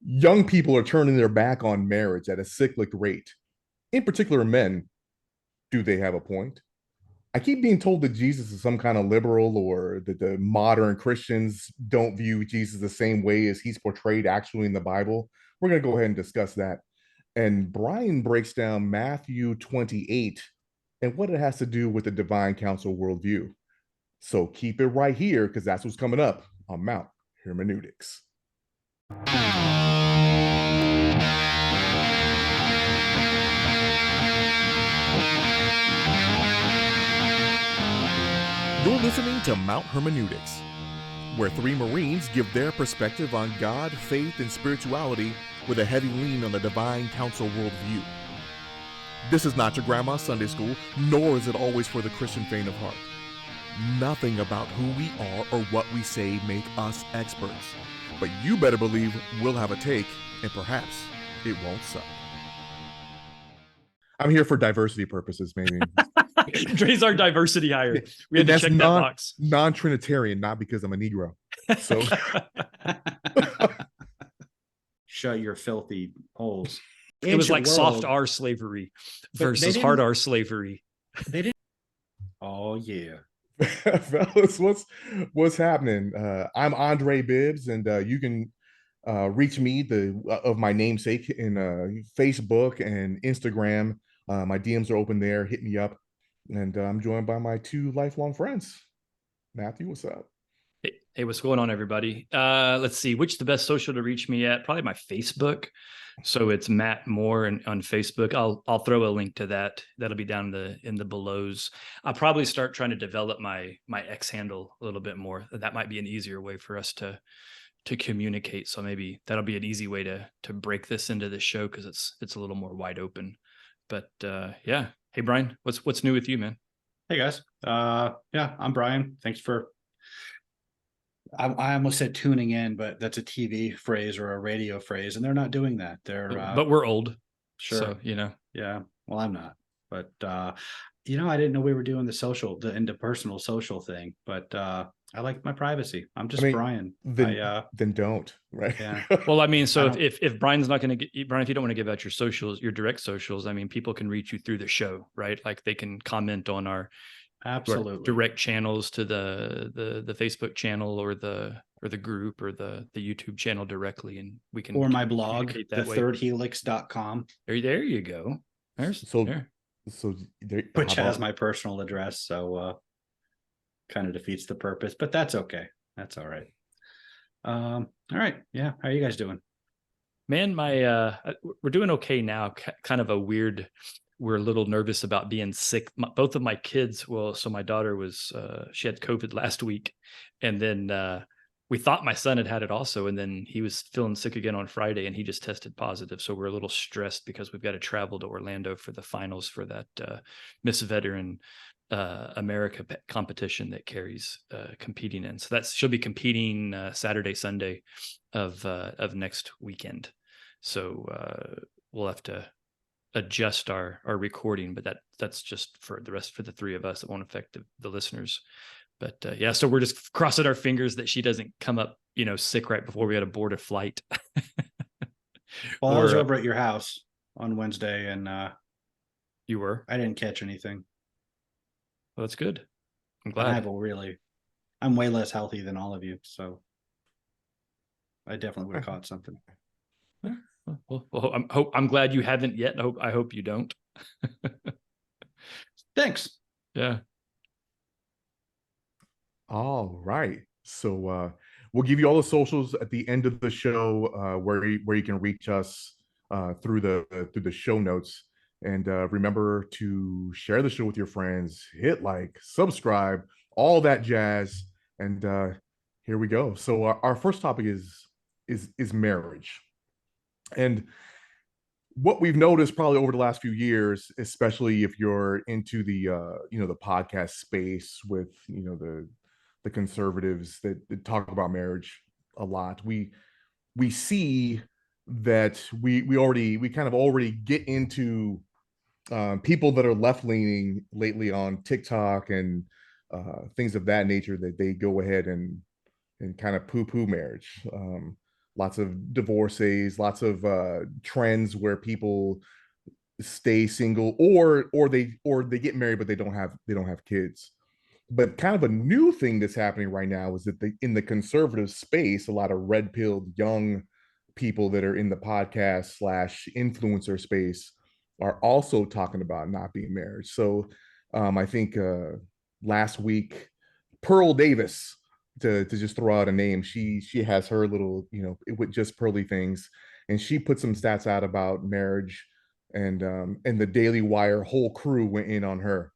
Young people are turning their back on marriage at a cyclic rate. In particular, men. Do they have a point? I keep being told that Jesus is some kind of liberal or that the modern Christians don't view Jesus the same way as he's portrayed actually in the Bible. We're going to go ahead and discuss that. And Brian breaks down Matthew 28 and what it has to do with the divine council worldview. So keep it right here because that's what's coming up on Mount Hermeneutics. You're listening to Mount Hermeneutics, where three Marines give their perspective on God, faith, and spirituality with a heavy lean on the divine council worldview. This is not your grandma's Sunday school, nor is it always for the Christian faint of heart. Nothing about who we are or what we say make us experts. But you better believe we'll have a take, and perhaps it won't suck. I'm here for diversity purposes, maybe. Dre's our diversity hire. We had to check that box. Non-Trinitarian, not because I'm a Negro. So shut your filthy holes. It was like soft R slavery versus hard R slavery. They didn't. Oh yeah. Fellas, what's happening? I'm Andre Bibbs, and you can reach me of my namesake in Facebook and Instagram. My DMs are open there. Hit me up, and I'm joined by my two lifelong friends. Matthew, what's up? Hey, what's going on, everybody? Let's see, which is the best social to reach me at? Probably my Facebook. So it's Matt Moore on Facebook. I'll throw a link to that. That'll be down in the belows. I'll probably start trying to develop my X handle a little bit more. That might be an easier way for us to communicate. So maybe that'll be an easy way to break this into the show because it's a little more wide open. But yeah. Hey Brian, what's new with you, man? Hey guys. Yeah, I'm Brian. Thanks for I almost said tuning in, but that's a TV phrase or a radio phrase, and they're not doing that. But we're old. Sure. So, Yeah. Well, I'm not. But I didn't know we were doing the interpersonal social thing, but I like my privacy. I'm just Brian. Then don't, right? Yeah. Well, I mean, so if Brian's not going to Brian, if you don't want to give out your socials, your direct socials, I mean, people can reach you through the show, right? Like they can comment on our absolutely direct channels to the Facebook channel or the group or the YouTube channel directly, and we can or my blog, thirdhelix.com. There you go. Which has my personal address, so kind of defeats the purpose, but that's okay. That's all right. All right. Yeah. How are you guys doing? Man, we're doing okay now. Kind of we're a little nervous about being sick. Both of my kids, so my daughter she had COVID last week, and then we thought my son had it also, and then he was feeling sick again on Friday, and he just tested positive. So we're a little stressed because we've got to travel to Orlando for the finals for that Miss Veteran America competition that Carrie's competing in. So she'll be competing Saturday, Sunday of next weekend. So we'll have to adjust our recording, but that's just for the three of us. It won't affect the listeners. But yeah, so we're just crossing our fingers that she doesn't come up, sick right before we had to board a flight. Well, I was over at your house on Wednesday, and you were? I didn't catch anything. Well, that's good. I'm glad. I'm way less healthy than all of you, so I definitely would have caught something. Well, I'm glad you haven't yet. I hope you don't. Thanks. Yeah. All right. So we'll give you all the socials at the end of the show, where you can reach us through the show notes. And remember to share the show with your friends, hit like, subscribe, all that jazz. And here we go. So our first topic is marriage. And what we've noticed probably over the last few years, especially if you're into the the podcast space with the conservatives that talk about marriage a lot, we see that we kind of already get into people that are left leaning lately on TikTok and things of that nature, that they go ahead and kind of poo-poo marriage. lots of divorcees, lots of trends where people stay single, or they get married but they don't have kids. But kind of a new thing that's happening right now is that in the conservative space, a lot of red pilled young people that are in the podcast slash influencer space are also talking about not being married. So I think last week, Pearl Davis, to just throw out a name, she has her little, with just pearly things, and she put some stats out about marriage, and the Daily Wire whole crew went in on her,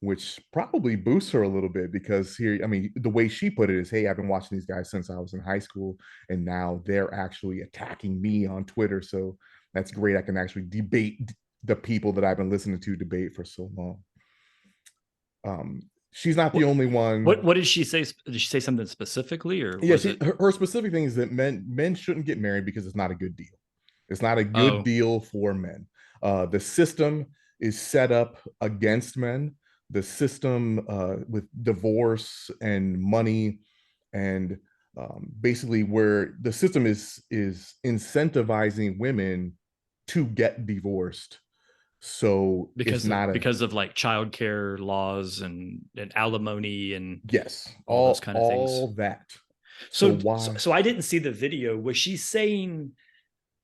which probably boosts her a little bit, because here, I mean, the way she put it is, hey, I've been watching these guys since I was in high school, and now they're actually attacking me on Twitter. So that's great. I can actually debate the people that I've been listening to debate for so long. She's not the only one. What did she say? Did she say something specifically, or Yeah, was it? her specific thing is that men shouldn't get married because it's not a good deal. It's not a good Oh, deal for men. The system is set up against men. The system with divorce and money, and basically where the system is incentivizing women to get divorced. So it's not a, because of like childcare laws and alimony and yes, all those kind of things. all that. So So, so why? so I didn't see the video. Was she saying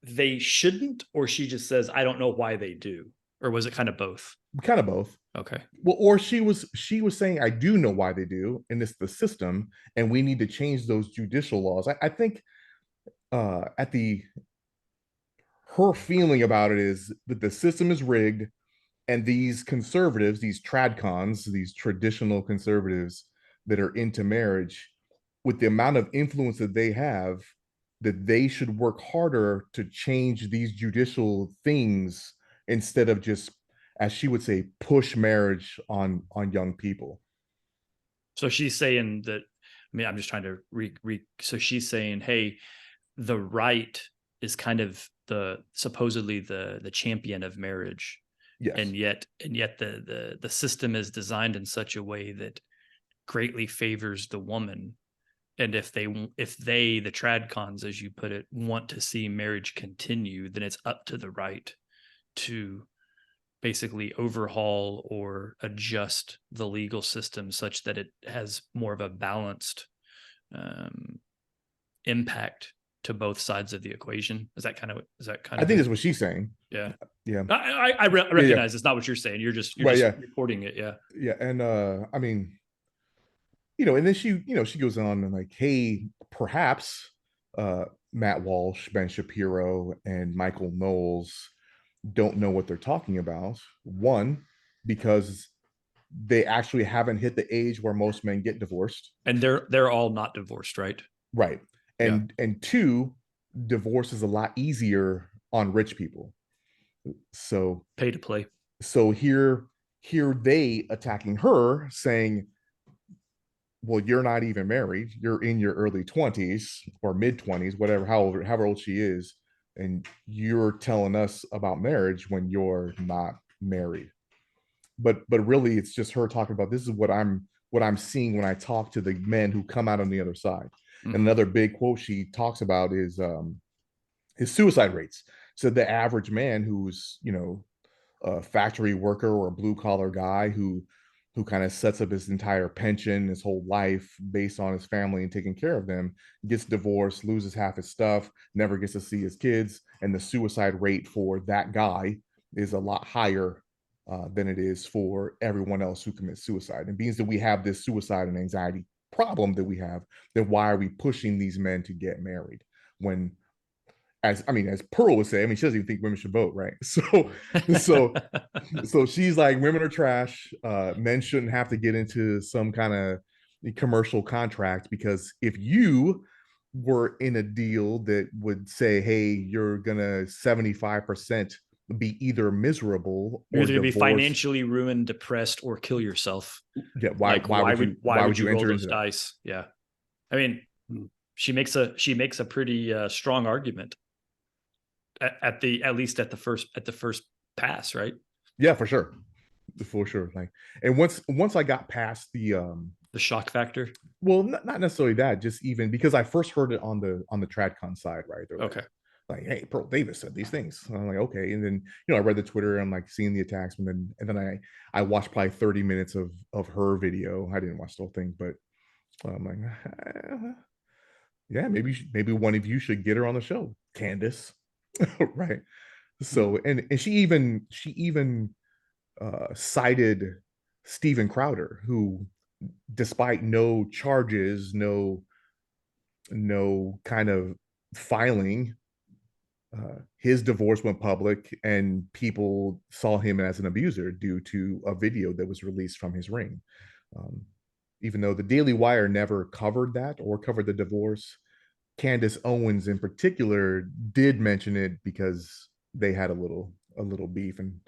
they shouldn't, or she just says I don't know why they do, or was it kind of both? Kind of both. Okay. Well, or she was saying, I do know why they do, and it's the system, and we need to change those judicial laws. I think at the her feeling about it is that the system is rigged, and these conservatives, these tradcons, these traditional conservatives that are into marriage, with the amount of influence that they have, that they should work harder to change these judicial things instead of just, as she would say, push marriage on young people. So she's saying that. I mean, I'm just trying to so she's saying, hey, the right is kind of supposedly the champion of marriage, Yes. and yet the system is designed in such a way that greatly favors the woman. And if they the tradcons, as you put it, want to see marriage continue, then it's up to the right to basically overhaul or adjust the legal system such that it has more of a balanced impact to both sides of the equation. Is that kind of I think that's what she's saying. Yeah. Yeah. I recognize it's not what you're saying. You're just Right, yeah. reporting it. Yeah. Yeah. And I mean, and then she goes on and like, hey, perhaps Matt Walsh, Ben Shapiro, and Michael Knowles don't know what they're talking about. One, because they actually haven't hit the age where most men get divorced. And they're all not divorced, right? Right. And two, divorce is a lot easier on rich people. So Pay to play. So here they attacking her, saying, well, you're not even married, you're in your early 20s or mid 20s, whatever, however old she is, and you're telling us about marriage when you're not married. But really it's just her talking about, this is what I'm seeing when I talk to the men who come out on the other side. Mm-hmm. And another big quote she talks about is his suicide rates. So the average man who's a factory worker or a blue collar guy who kind of sets up his entire pension, his whole life based on his family and taking care of them, gets divorced, loses half his stuff, never gets to see his kids, and the suicide rate for that guy is a lot higher than it is for everyone else who commits suicide. And being that we have this suicide and anxiety problem that we have, then why are we pushing these men to get married when, as Pearl would say, she doesn't even think women should vote, right? So she's like, women are trash. Men shouldn't have to get into some kind of commercial contract, because if you were in a deal that would say, hey, you're gonna 75% be either miserable You're or either gonna be divorced, financially ruined, depressed, or kill yourself. Yeah, why would you roll enter those into that? dice? Yeah, I mean, she makes a pretty strong argument at least at the first pass, right? Yeah, for sure. Like, and once I got past The shock factor. Well, not necessarily that, just even because I first heard it on the TradCon side, right? They're Okay. like, hey, Pearl Davis said these things. And I'm like, okay. And then, I read the Twitter, I'm like seeing the attacks, and then I watched probably 30 minutes of her video. I didn't watch the whole thing, but I'm like, yeah, maybe one of you should get her on the show, Candace. Right. So and she even cited Steven Crowder, who, despite no charges, no kind of filing, his divorce went public, and people saw him as an abuser due to a video that was released from his ring. Um, Even though the Daily Wire never covered that or covered the divorce, Candace Owens in particular did mention it because they had a little beef, and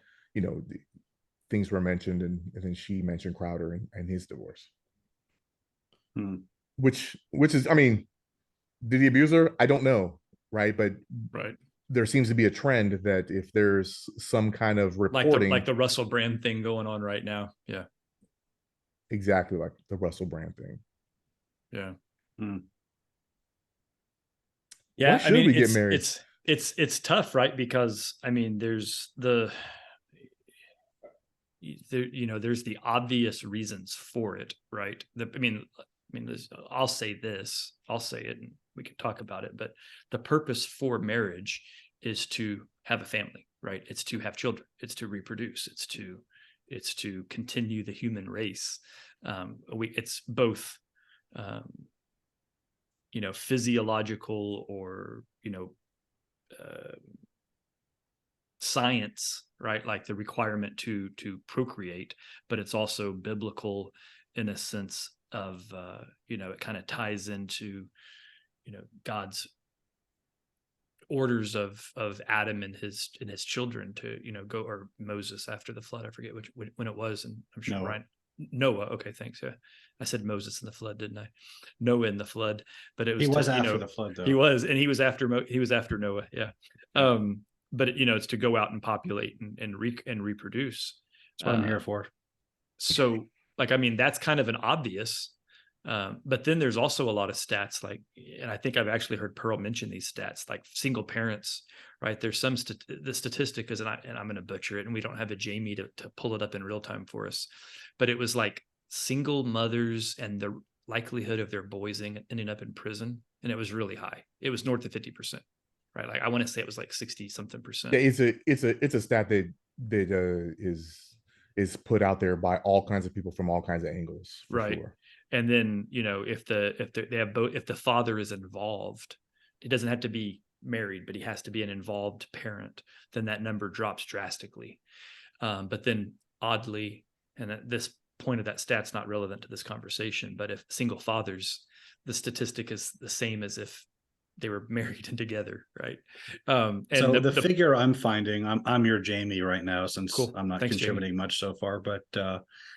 things were mentioned, and then she mentioned Crowder and his divorce. Which is, I mean, did he abuse her? I don't know, right? But Right. there seems to be a trend that if there's some kind of reporting, Like the Russell Brand thing going on right now. Yeah. exactly like the Russell Brand thing. Yeah. Hmm. Yeah. Why should we get married? It's tough, right? Because I mean, there's there's the obvious reasons for it, right? I'll say it, and we can talk about it. But the purpose for marriage is to have a family, right? It's to have children. It's to reproduce. It's to continue the human race. It's both, physiological or science, right? Like the requirement to procreate, but it's also biblical in a sense of it kind of ties into God's orders of Adam and his children to go, or Moses after the flood. I forget when it was, and I'm sure Noah. Noah. Okay, thanks. Yeah, I said Moses in the flood, didn't I? Noah in the flood, but it was He was after the flood, though. He was, and he was after Noah. Yeah. But it's to go out and populate and reproduce. That's what I'm here for. So, like, I mean, that's kind of an obvious. But then there's also a lot of stats, like, and I think I've actually heard Pearl mention these stats, like single parents, right? There's the statistic is, and I'm going to butcher it, and we don't have a Jamie to pull it up in real time for us, but it was like single mothers and the likelihood of their boys ending up in prison, and it was really high. It was north of 50%, right? Like I want to say it was like 60 something percent. Yeah, it's a stat that is put out there by all kinds of people from all kinds of angles, for Right. sure. And then if they have both, if the father is involved, it doesn't have to be married, but he has to be an involved parent, then that number drops drastically. But then oddly, and at this point of that stat's not relevant to this conversation, but if single fathers, the statistic is the same as if they were married and together, right? And so the figure I'm finding, I'm your Jamie right now, since Cool. I'm not Thanks, contributing much so far, but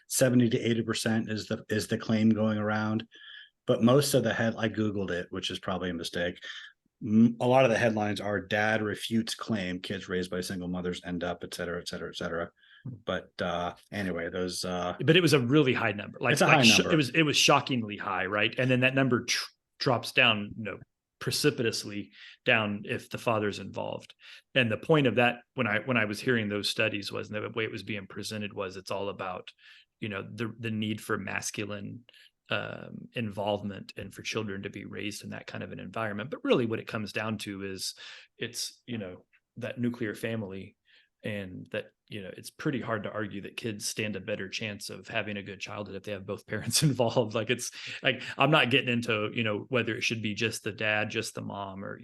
70 to 80% is the claim going around. But most of the I Googled it, which is probably a mistake. A lot of the headlines are dad refutes claim kids raised by single mothers end up, et cetera, et cetera, et cetera. But anyway, those but it was a really high number. Like, it's a high number. It was shockingly high, right? And then that number drops down, precipitously down if the father's involved. And the point of that, when I was hearing those studies, was, and the way it was being presented was, it's all about the need for masculine involvement and for children to be raised in that kind of an environment. But really what it comes down to is it's that nuclear family, and that it's pretty hard to argue that kids stand a better chance of having a good childhood if they have both parents involved. Like, it's like, I'm not getting into whether it should be just the dad, just the mom, or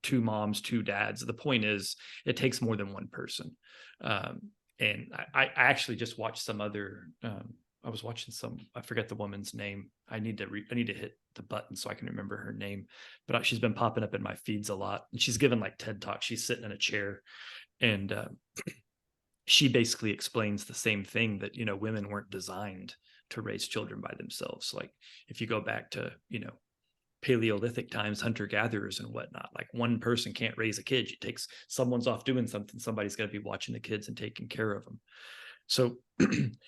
two moms, two dads. The point is, it takes more than one person. And I actually just watched some other I was watching I forget the woman's name. I need to hit the button so I can remember her name, but she's been popping up in my feeds a lot, and she's given like TED Talks. She's sitting in a chair, and she basically explains the same thing, that women weren't designed to raise children by themselves. Like, if you go back to Paleolithic times, hunter-gatherers and whatnot, like, one person can't raise a kid. It takes someone's off doing something, somebody's got to be watching the kids and taking care of them. So,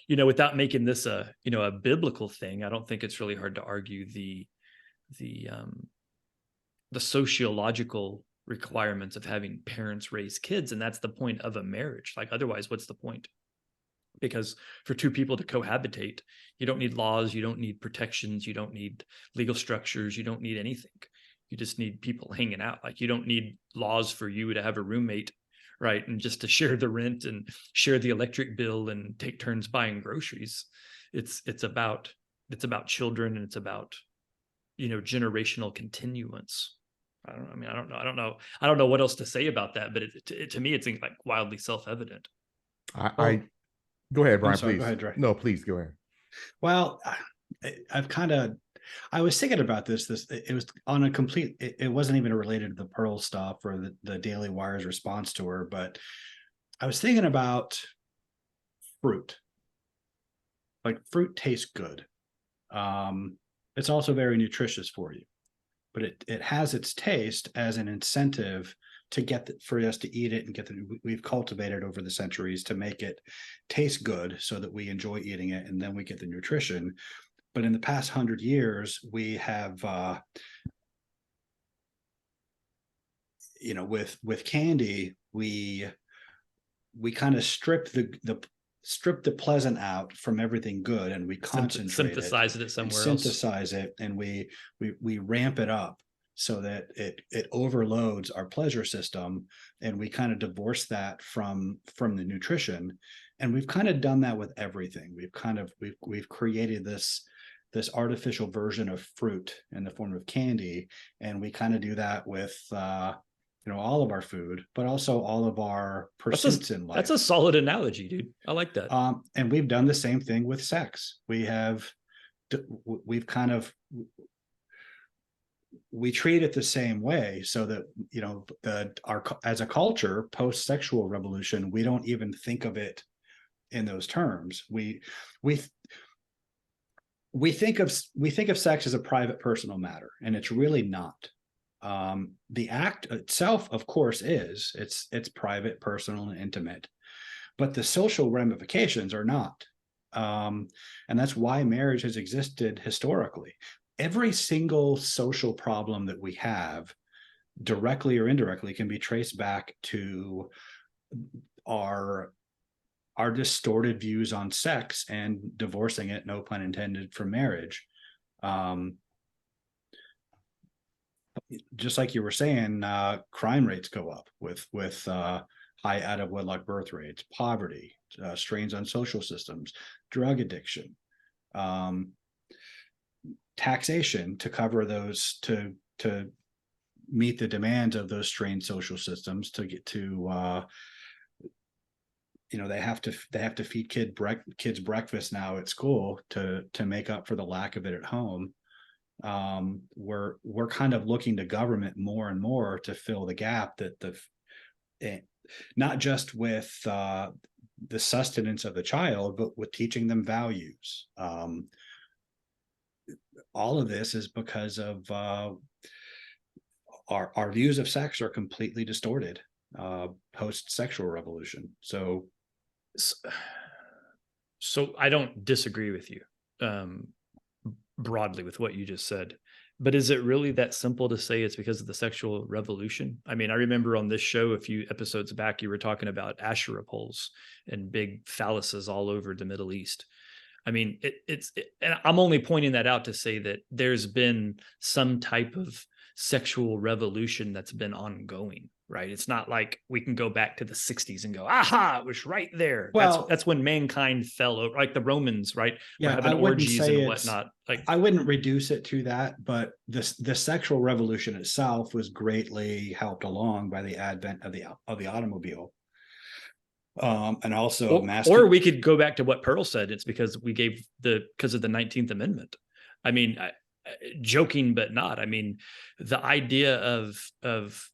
without making this a biblical thing, I don't think it's really hard to argue the sociological requirements of having parents raise kids, and that's the point of a marriage. Like, otherwise, what's the point? Because for two people to cohabitate, you don't need laws, you don't need protections, you don't need legal structures, you don't need anything. You just need people hanging out. Like, you don't need laws for you to have a roommate, right? And just to share the rent and share the electric bill and take turns buying groceries. It's about children, and it's about, generational continuance. I don't know what else to say about that, but to me, it's like wildly self-evident. I go ahead, Brian, sorry, please. go ahead, Dre. No, please go ahead. Well, I was thinking about this. It was on a complete. It wasn't even related to the Pearl stuff or the Daily Wire's response to her, but I was thinking about fruit. Like, fruit tastes good. It's also very nutritious for you, but it has its taste as an incentive to for us to eat it and we've cultivated over the centuries to make it taste good so that we enjoy eating it, and then we get the nutrition. But in the past 100 years, we have, with candy, we kind of strip the pleasant out from everything good, and we concentrate synthesize it somewhere else. Synthesize it, and we ramp it up so that it overloads our pleasure system, and we kind of divorce that from the nutrition. And we've kind of done that with everything. We've created this artificial version of fruit in the form of candy, and we kind of do that with all of our food, but also all of our pursuits in life. That's a solid analogy, dude. I like that. And we've done the same thing with sex. We treat it the same way, so that as a culture, post-sexual revolution, we don't even think of it in those terms. We think of sex as a private, personal matter, and it's really not. The act itself, of course, it's private, personal, and intimate, but the social ramifications are not. And that's why marriage has existed historically. Every single social problem that we have, directly or indirectly, can be traced back to our distorted views on sex and divorcing it, no pun intended, from marriage. Just like you were saying, crime rates go up with high out of wedlock birth rates, poverty, strains on social systems, drug addiction, taxation to cover those, to meet the demands of those strained social systems, to get to they have to feed kids breakfast now at school to make up for the lack of it at home. We're kind of looking to government more and more to fill the gap that not just with the sustenance of the child, but with teaching them values. All of this is because of our views of sex are completely distorted post-sexual revolution. So I don't disagree with you broadly with what you just said, but is it really that simple to say it's because of the sexual revolution? I mean, I remember on this show a few episodes back, you were talking about Asherah poles and big phalluses all over the Middle East. I mean, and I'm only pointing that out to say that there's been some type of sexual revolution that's been ongoing, right? It's not like we can go back to the 60s and go, aha, it was right there. Well, that's when mankind fell over, like the Romans, right? Yeah, having orgies and whatnot. Like, I wouldn't reduce it to that, but the sexual revolution itself was greatly helped along by the advent of the automobile. And also or we could go back to what Pearl said. It's because of the 19th Amendment. I mean, joking, but not. I mean, the idea of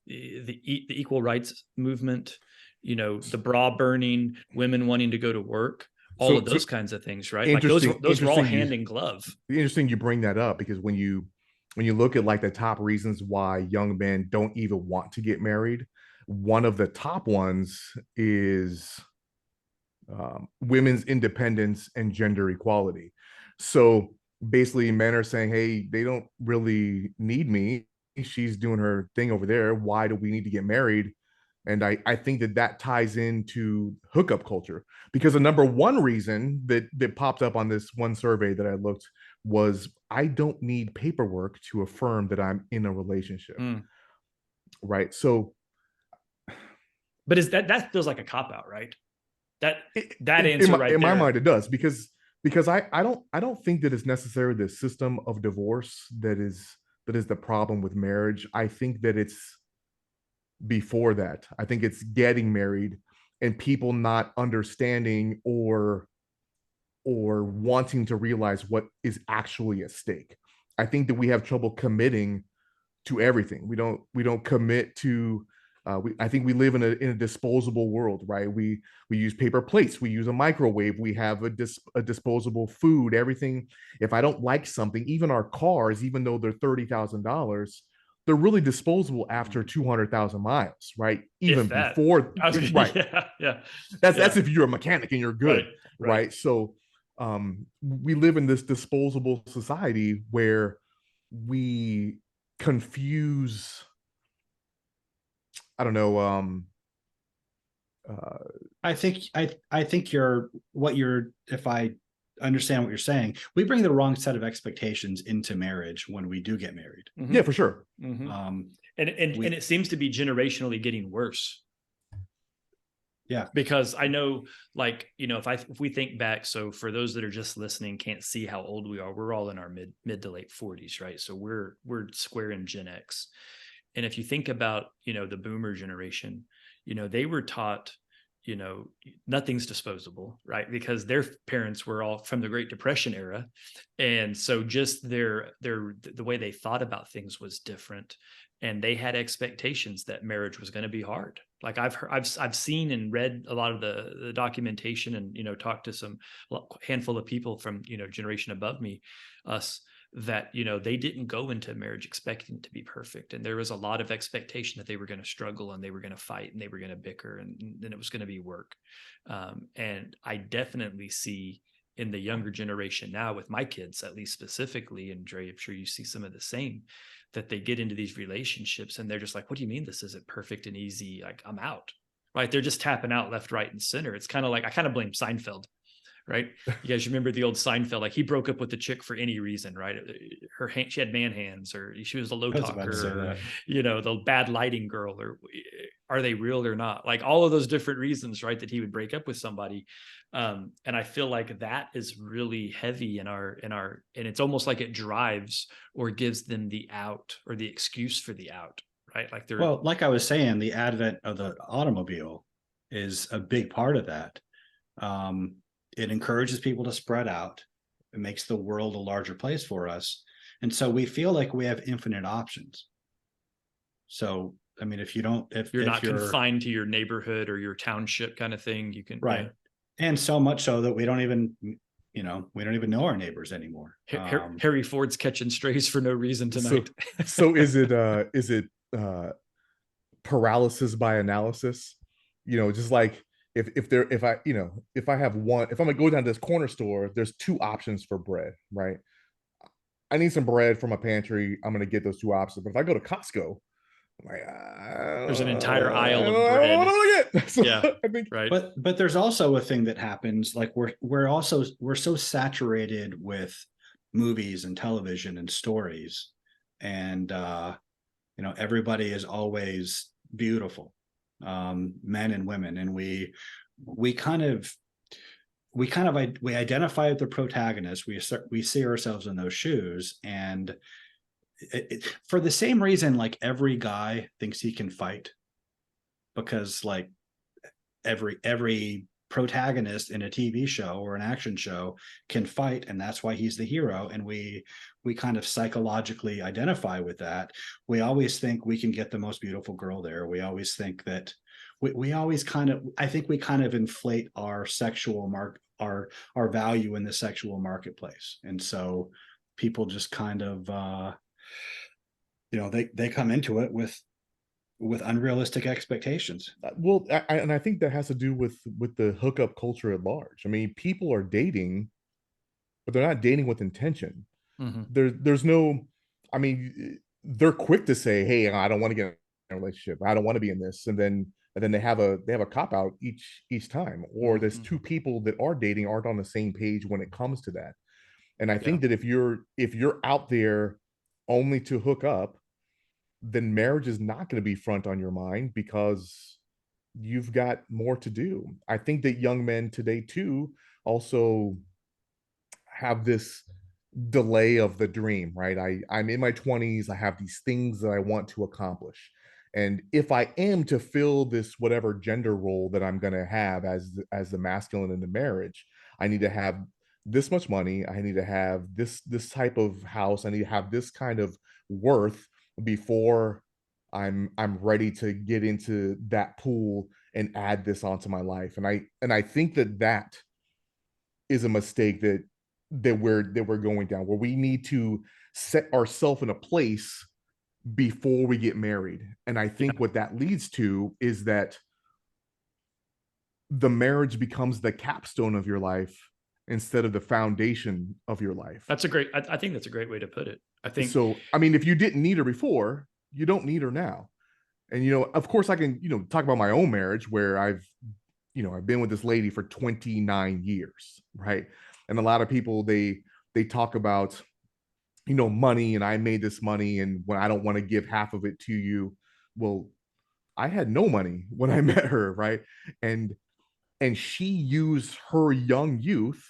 the equal rights movement, the bra burning, women wanting to go to work, all of those kinds of things, right? Like those were all hand in glove. Interesting you bring that up, because when you look at like the top reasons why young men don't even want to get married, one of the top ones is women's independence and gender equality. So basically, men are saying, hey, they don't really need me. She's doing her thing over there. Why do we need to get married? And I think that that ties into hookup culture, because the number one reason that popped up on this one survey that I looked was, I don't need paperwork to affirm that I'm in a relationship. Mm. Right. So, but is that feels like a cop out, right? That in, answer right in there. my mind, it does, because I don't think that it's necessarily the system of divorce that is the problem with marriage. I think that it's before that. I think it's getting married and people not understanding or wanting to realize what is actually at stake. I think that we have trouble committing to everything. We don't commit to I think we live in a disposable world, right? We use paper plates, we use a microwave, we have a disposable food, everything. If I don't like something, even our cars, even though they're $30,000, they're really disposable after 200,000 miles, right? Even before, right? Yeah. That's if you're a mechanic and you're good, right? So we live in this disposable society where we confuse, I don't know, I think if I understand what you're saying, we bring the wrong set of expectations into marriage when we do get married. Mm-hmm. Yeah, for sure. Mm-hmm. And it seems to be generationally getting worse. Yeah, because I know, like, if we think back, so for those that are just listening, can't see how old we are. We're all in our mid to late 40s, right? So we're square in Gen X. And if you think about, the boomer generation, they were taught, nothing's disposable, right? Because their parents were all from the Great Depression era. And so just the way they thought about things was different. And they had expectations that marriage was going to be hard. Like I've seen and read a lot of the documentation and, talked to some handful of people from, generation above me, us, that, they didn't go into marriage expecting it to be perfect. And there was a lot of expectation that they were going to struggle and they were going to fight and they were going to bicker and then it was going to be work. And I definitely see in the younger generation now with my kids, at least specifically, and Dre, I'm sure you see some of the same, that they get into these relationships and they're just like, what do you mean this isn't perfect and easy? Like, I'm out, right? They're just tapping out left, right, and center. It's kind of like, I kind of blame Seinfeld, right? You guys remember the old Seinfeld? Like, he broke up with the chick for any reason, right? She had man hands, or she was a low talker, or, the bad lighting girl, or are they real or not? Like all of those different reasons, right? That he would break up with somebody. And I feel like that is really heavy in our, and it's almost like it drives or gives them the out or the excuse for the out, right? Like like I was saying, the advent of the automobile is a big part of that. It encourages people to spread out. It makes the world a larger place for us. And so we feel like we have infinite options. So, I mean, if you're not confined to your neighborhood or your township kind of thing, you can. Right. Yeah. And so much so that we don't even know our neighbors anymore. Harry Ford's catching strays for no reason tonight. So is it paralysis by analysis? Just like if I have one, if I'm gonna go down to this corner store, there's two options for bread, right? I need some bread from a pantry. I'm gonna get those two options. But if I go to Costco, like, there's an entire aisle of bread. So, yeah, I think, right. But there's also a thing that happens. Like we're so saturated with movies and television and stories, and everybody is always beautiful, men and women, and we identify with the protagonist. We see ourselves in those shoes, and for the same reason, like every guy thinks he can fight, because like every protagonist in a TV show or an action show can fight, and that's why he's the hero. And we kind of psychologically identify with that. We always think we can get the most beautiful girl there. We always think that we always I think we kind of inflate our sexual our value in the sexual marketplace. And so people just kind of they come into it with with unrealistic expectations. Well, and I think that has to do with the hookup culture at large. I mean, people are dating, but they're not dating with intention. Mhm. There's no, I mean, they're quick to say, "Hey, I don't want to get in a relationship. I don't want to be in this," and then they have a cop out each time. Or there's Mhm. two people that are dating aren't on the same page when it comes to that. And I Yeah. think that if you're out there only to hook up, then marriage is not going to be front on your mind because you've got more to do. I think that young men today too also have this delay of the dream, right? I'm in my 20s, I have these things that I want to accomplish. And if I am to fill this whatever gender role that I'm going to have as the masculine in the marriage, I need to have this much money, I need to have this type of house, I need to have this kind of worth before I'm ready to get into that pool and add this onto my life. And I think that that is a mistake that we're going down, where we need to set ourselves in a place before we get married. And I Yeah. think what that leads to is that the marriage becomes the capstone of your life instead of the foundation of your life. That's a great, I think that's a great way to put it. I think, So, I mean, if you didn't need her before, you don't need her now. And of course I can, talk about my own marriage where I've been with this lady for 29 years, right? And a lot of people they talk about money, and I made this money, and when I don't want to give half of it to you. Well, I had no money when I met her, right? And she used her young youth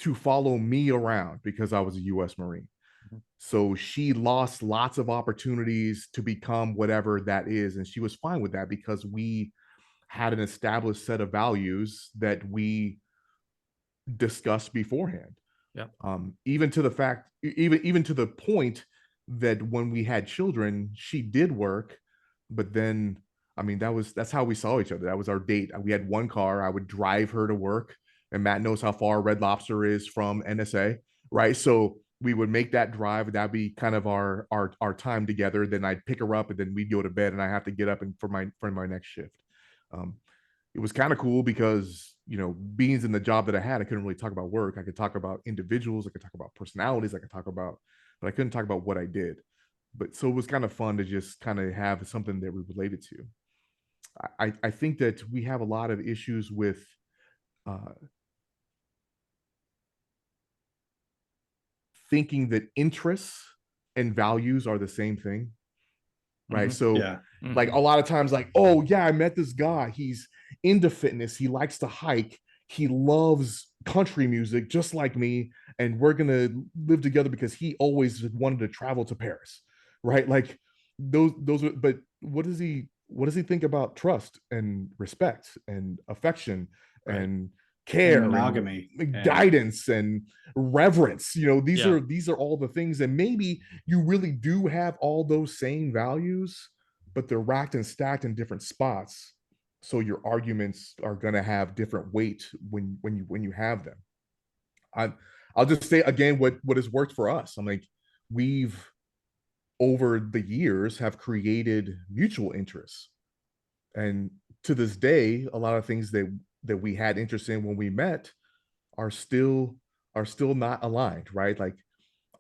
to follow me around because I was a US Marine. Mhm. So she lost lots of opportunities to become whatever that is, and she was fine with that because we had an established set of values that we discussed beforehand. yeah, Even to the fact, even to the point that when we had children, she did work, but then, I mean, that's how we saw each other. That was our date. We had one car. I would drive her to work, and Matt knows how far Red Lobster is from NSA, right? So we would make that drive. That'd be kind of our time together. Then I'd pick her up, and then we'd go to bed, and I have to get up and for my next shift. Um, it was kind of cool because being in the job that I had, I couldn't really talk about work. I could talk about individuals, I could talk about personalities, I could talk about, but I couldn't talk about what I did. But so it was kind of fun to just kind of have something that we related to. I think that we have a lot of issues with uh, thinking that interests and values are the same thing, right? Mhm. So Yeah. like Mhm. a lot of times, like, oh yeah, I met this guy, he's into fitness, he likes to hike, he loves country music just like me, and we're gonna live together because he always wanted to travel to Paris, right? Like those are, but what does he think about trust and respect and affection Right. and And care and monogamy and guidance and reverence? Yeah. These are all the things, and maybe you really do have all those same values, but they're racked and stacked in different spots. So your arguments are going to have different weight when you have them. I I'll just say again what has worked for us. I'm like, we've over the years have created mutual interests, and to this day, a lot of things that we had interest in when we met are still not aligned, right? Like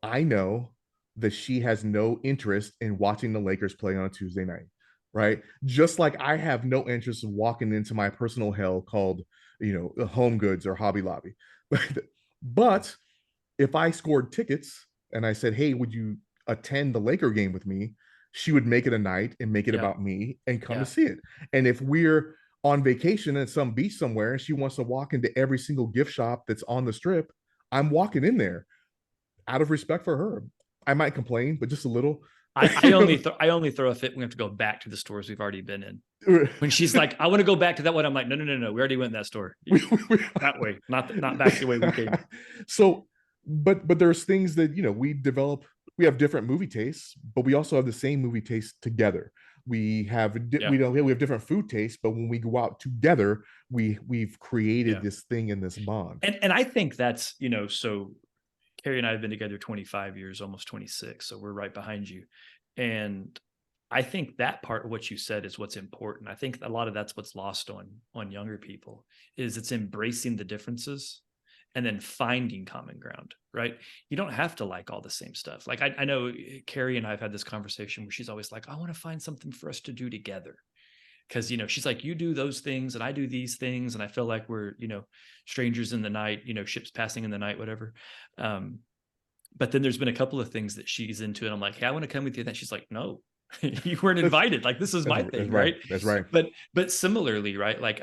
I know that she has no interest in watching the Lakers play on a Tuesday night, right? Just like I have no interest in walking into my personal hell called, Home Goods or Hobby Lobby. But if I scored tickets and I said, "Hey, would you attend the Laker game with me?" She would make it a night and make it Yeah. about me and come to Yeah. see it. And if we're on vacation at some beach somewhere and she wants to walk into every single gift shop that's on the strip, I'm walking in there out of respect for her. I might complain, but just a little. I only throw a fit when we have to go back to the stores we've already been in. When she's like, I want to go back to that one, I'm like, no. We already went in that store. That way, not back the way we came. So, but there's things that we develop. We have different movie tastes, but we also have the same movie taste together. We have Yeah. we have different food tastes, but when we go out together, we've created Yeah. this thing in this bond. And I think that's, so Carrie and I have been together 25 years, almost 26. So we're right behind you. And I think that part of what you said is what's important. I think a lot of that's what's lost on younger people is it's embracing the differences and then finding common ground, right? You don't have to like all the same stuff. Like I know Carrie and I've had this conversation where she's always like, I want to find something for us to do together. Cause she's like, you do those things and I do these things. And I feel like we're, strangers in the night, ships passing in the night, whatever. But then there's been a couple of things that she's into. And I'm like, hey, I want to come with you. And then she's like, no, you weren't invited. Like, this is my That's thing. right. Right. That's right. But similarly, right. Like,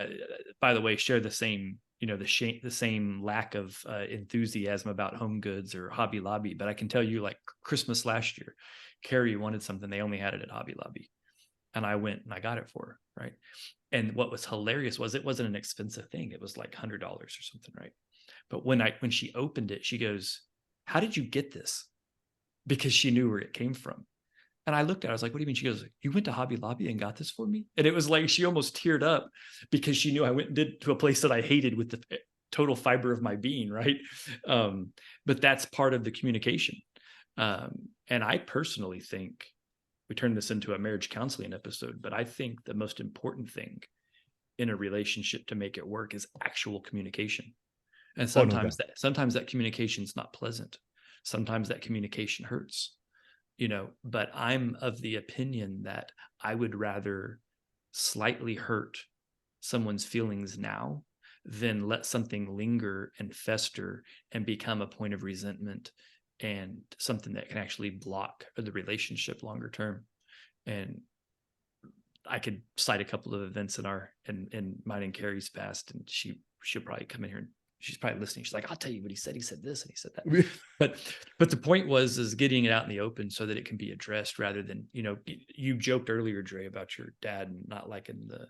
by the way, share the same, the same lack of enthusiasm about Home Goods or Hobby Lobby. But I can tell you, like Christmas last year, Carrie wanted something. They only had it at Hobby Lobby. And I went and I got it for her. Right. And what was hilarious was it wasn't an expensive thing. It was like $100 or something. Right. But when she opened it, she goes, how did you get this? Because she knew where it came from. And I looked at her, I was like, what do you mean? She goes, you went to Hobby Lobby and got this for me? And it was like, she almost teared up because she knew I went and did to a place that I hated with the total fiber of my being. Right. But that's part of the communication. And I personally think we turned this into a marriage counseling episode, but I think the most important thing in a relationship to make it work is actual communication. And sometimes that communication is not pleasant. Sometimes that communication hurts, but I'm of the opinion that I would rather slightly hurt someone's feelings now than let something linger and fester and become a point of resentment and something that can actually block the relationship longer term. And I could cite a couple of events in mine and Carrie's past, and she'll probably come in here and she's probably listening. She's like, I'll tell you what he said. He said this and he said that. But the point is getting it out in the open so that it can be addressed rather than, you joked earlier, Dre, about your dad not liking the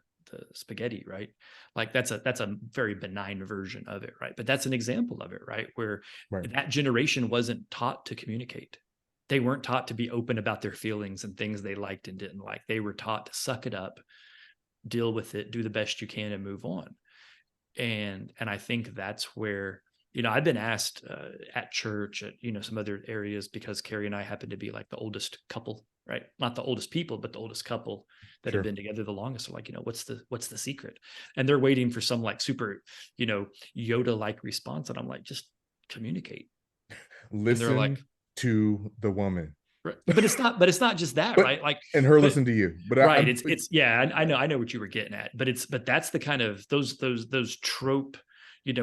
spaghetti, right? Like that's a very benign version of it, right? But that's an example of it, right? Where that generation wasn't taught to communicate. They weren't taught to be open about their feelings and things they liked and didn't like. They were taught to suck it up, deal with it, do the best you can and move on. And I think that's where, I've been asked at church, at, some other areas, because Carrie and I happen to be like the oldest couple, right? Not the oldest people, but the oldest couple that have been together the longest. So like, what's the secret? And they're waiting for some like super, Yoda-like response. And I'm like, just communicate. Listen like, to the woman. Right. But it's not just that, right? Like, and her listen to you, but right. It's yeah, I know what you were getting at, but that's the kind of those trope,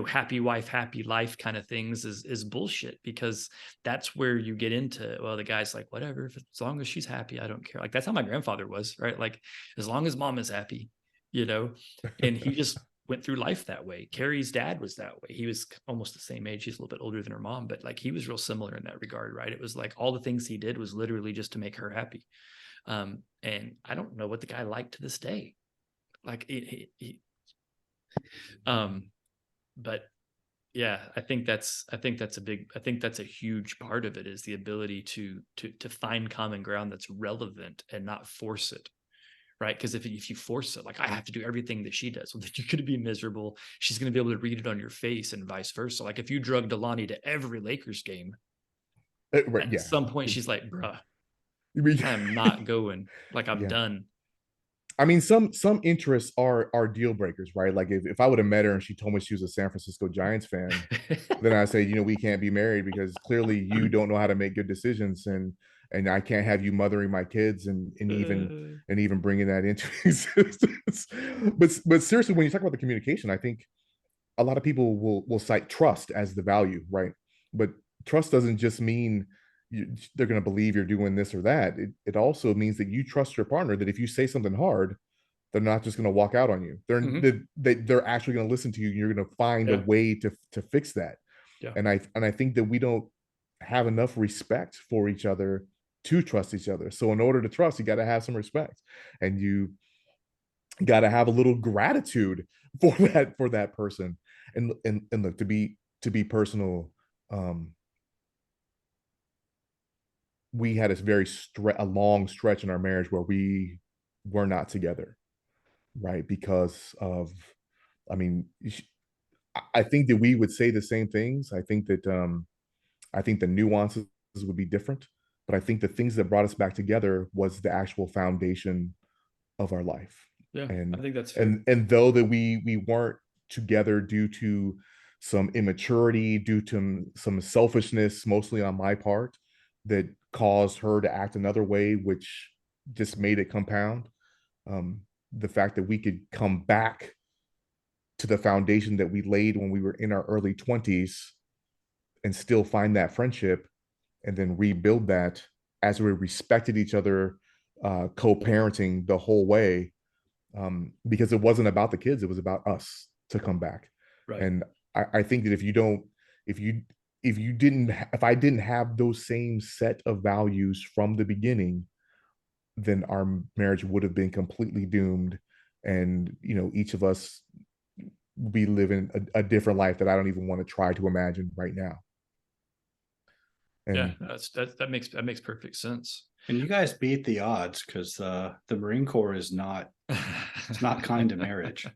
happy wife, happy life kind of things is bullshit, because that's where you get into, well, the guy's like, whatever, as long as she's happy, I don't care. Like that's how my grandfather was, right? Like as long as mom is happy, and he just went through life that way. Carrie's dad was that way. He was almost the same age. He's a little bit older than her mom, but like he was real similar in that regard, right? It was like all the things he did was literally just to make her happy. And I don't know what the guy liked to this day. Like but yeah, I think that's a huge part of it, is the ability to find common ground that's relevant and not force it. Right. Because if you force it, like I have to do everything that she does, well, then you're going to be miserable. She's going to be able to read it on your face and vice versa. Like if you drug Delani to every Lakers game, at some point she's like, bruh, I'm not going. Like I'm done. I mean, some interests are deal breakers, right? Like if I would have met her and she told me she was a San Francisco Giants fan, then I say, we can't be married because clearly you don't know how to make good decisions, and I can't have you mothering my kids and even bringing that into existence. But seriously, when you talk about the communication, I think a lot of people will cite trust as the value, right? But trust doesn't just mean they're going to believe you're doing this or that. It also means that you trust your partner, that if you say something hard, they're not just going to walk out on you. They're actually going to listen to you. And you're going to find a way to fix that. Yeah. And I think that we don't have enough respect for each other to trust each other. So in order to trust, you got to have some respect, and you got to have a little gratitude for that person. And look, to be personal, we had a long stretch in our marriage where we were not together, right? Because of, I mean, I think that we would say the same things. I think that the nuances would be different, but I think the things that brought us back together was the actual foundation of our life. Yeah, I And think that's fair. and though that we weren't together due to some immaturity, due to some selfishness, mostly on my part, that caused her to act another way, which just made it compound. Um, the fact that we could come back to the foundation that we laid when we were in our early 20s and still find that friendship and then rebuild that as we respected each other, co-parenting the whole way, because it wasn't about the kids, it was about us to come back. Right. And I think that if you if I didn't have those same set of values from the beginning, then our marriage would have been completely doomed, and each of us be living a different life that I don't even want to try to imagine right now. Yeah, And that makes perfect sense. And you guys beat the odds, because the Marine Corps is not, it's not kind to marriage.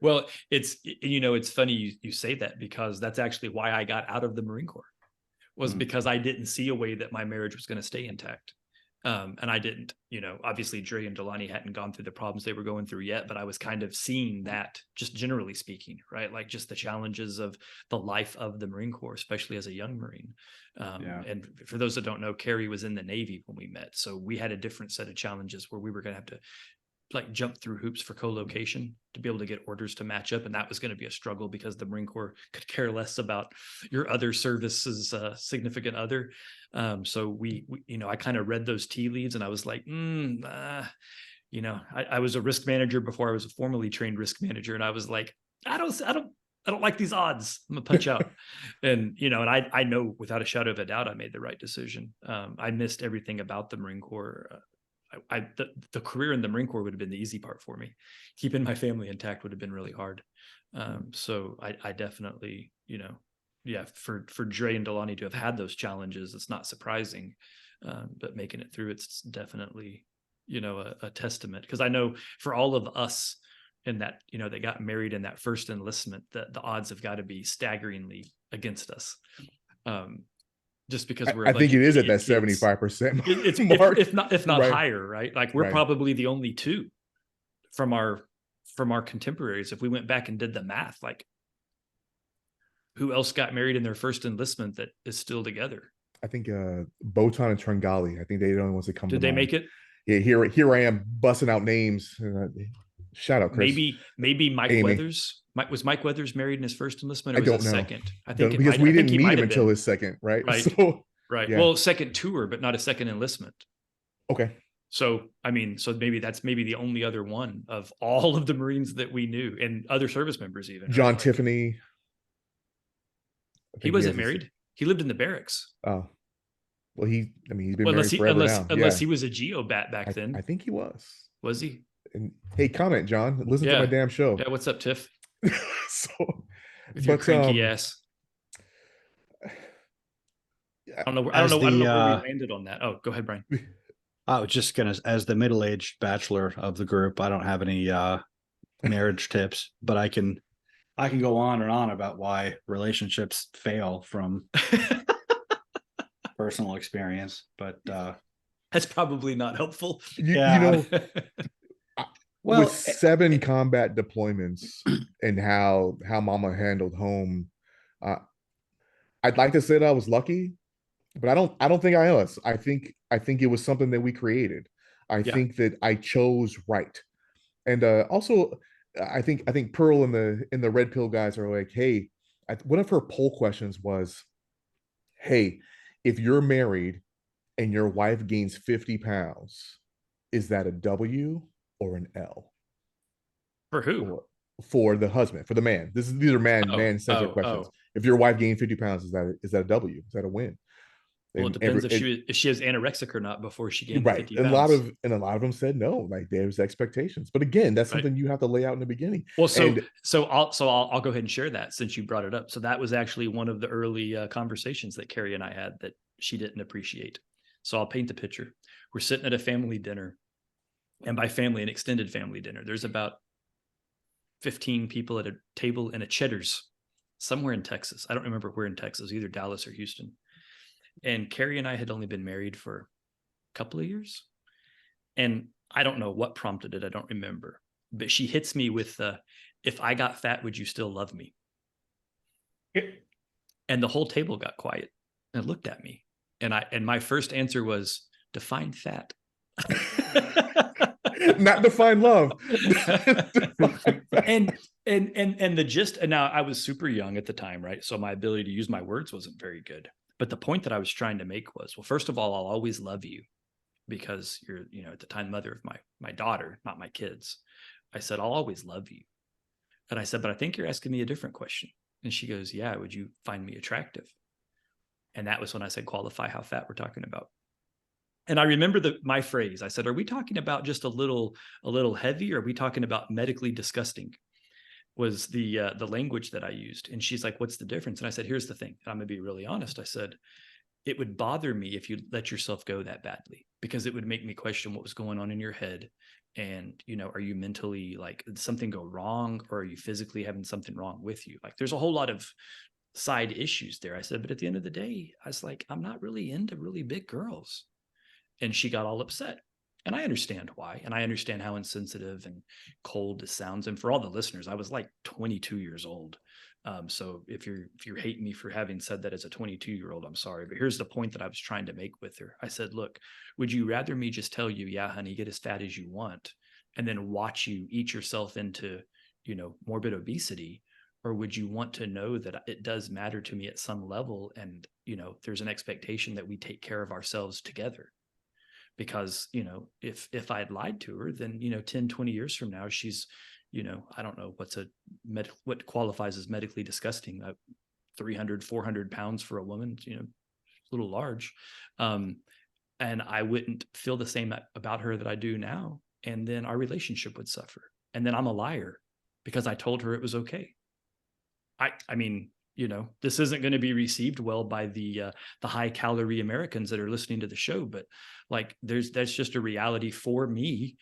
Well, it's funny you say that, because that's actually why I got out of the Marine Corps, was because I didn't see a way that my marriage was going to stay intact. And I didn't, obviously Dre and Delaney hadn't gone through the problems they were going through yet, but I was kind of seeing that, just generally speaking, right? Like just the challenges of the life of the Marine Corps, especially as a young Marine. And for those that don't know, Carrie was in the Navy when we met. So we had a different set of challenges where we were going to have to like jump through hoops for co-location to be able to get orders to match up. And that was going to be a struggle, because the Marine Corps could care less about your other services, significant other. So we I kind of read those tea leaves, and I was like, I was a risk manager before I was a formally trained risk manager. And I was like, I don't like these odds. I'm gonna punch out. And, and I know without a shadow of a doubt, I made the right decision. I missed everything about the Marine Corps. The career in the Marine Corps would have been the easy part for me. Keeping my family intact would have been really hard. So I definitely, for Dre and Delaney to have had those challenges, it's not surprising. But making it through, it's definitely, a testament. Because I know for all of us in that, that got married in that first enlistment, that the odds have got to be staggeringly against us. Just because we're, I think it is at that 75% it's mark, if not right. higher, right? Like we're Right. probably the only two from our contemporaries. If we went back and did the math, like who else got married in their first enlistment that is still together? I think Botan and Tringali. I think they're the only ones that come to Did they mind. make it? Yeah, here I am busting out names. Shout out, Chris. Maybe Mike Amy. Weathers. Was Mike Weathers married in his first enlistment, or I was don't it know. second? I think because we didn't meet him until been. his second, right? Right. So, right. Yeah. Well, second tour, but not a second enlistment. Okay. So, so maybe that's the only other one of all of the Marines that we knew, and other service members even. John right? Tiffany. He wasn't married. He lived in the barracks. Oh, well, he's been married forever now. Unless he was a GEOBAT back then. I think he was. Was he? And hey, comment, John. Listen to my damn show. Yeah, what's up, Tiff? So, with your cranky ass. I don't know where we landed on that. Oh, go ahead, Brian. I was just gonna, as the middle-aged bachelor of the group, I don't have any marriage tips, but I can go on and on about why relationships fail from personal experience. But that's probably not helpful. Well, with 7 combat deployments and how Mama handled home, I'd like to say that I was lucky, but I don't think I was. I think it was something that we created. I think that I chose right. And also I think Pearl and the Red Pill guys are like, hey, one of her poll questions was, hey, if you're married and your wife gains 50 pounds, is that a W or an L? For who? For the husband, for the man. These are man-centered questions. If your wife gained 50 pounds, is that a W? Is that a win? Well, it depends if she was anorexic or not before she gained 50 pounds. And a lot of them said no, like there's expectations. But again, that's something you have to lay out in the beginning. Well, so I'll go ahead and share that since you brought it up. So that was actually one of the early conversations that Carrie and I had that she didn't appreciate. So I'll paint the picture. We're sitting at a family dinner, and by family, an extended family dinner. There's about 15 people at a table in a Cheddar's somewhere in Texas. I don't remember where in Texas, either Dallas or Houston. And Carrie and I had only been married for a couple of years. And I don't know what prompted it. I don't remember. But she hits me with the, if I got fat, would you still love me? And the whole table got quiet and looked at me. And my first answer was, define fat. Not define love. and the gist, and now I was super young at the time, right? So my ability to use my words wasn't very good. But the point that I was trying to make was, well, first of all, I'll always love you because you're, you know, at the time, mother of my daughter, not my kids. I said, I'll always love you. And I said, but I think you're asking me a different question. And she goes, yeah, would you find me attractive? And that was when I said, qualify how fat we're talking about. And I remember my phrase. I said, are we talking about just a little heavy, or are we talking about medically disgusting? Was the language that I used. And she's like, what's the difference? And I said, here's the thing. I'm going to be really honest. I said, it would bother me if you let yourself go that badly, because it would make me question what was going on in your head. And, you know, are you mentally, like, did something go wrong, or are you physically having something wrong with you? Like, there's a whole lot of side issues there. I said, but at the end of the day, I was like, I'm not really into really big girls. And she got all upset. And I understand why. And I understand how insensitive and cold this sounds. And for all the listeners, I was like 22 years old. So if you're hating me for having said that as a 22-year-old, I'm sorry. But here's the point that I was trying to make with her. I said, look, would you rather me just tell you, yeah, honey, get as fat as you want, and then watch you eat yourself into, you know, morbid obesity? Or would you want to know that it does matter to me at some level? And, you know, there's an expectation that we take care of ourselves together. Because, you know, if I had lied to her, then, you know, 10, 20 years from now, she's, you know, I don't know what qualifies as medically disgusting, 300, 400 pounds for a woman, you know, a little large. And I wouldn't feel the same about her that I do now. And then our relationship would suffer. And then I'm a liar because I told her it was okay. I mean, you know, this isn't going to be received well by the high calorie Americans that are listening to the show, but like, that's just a reality for me.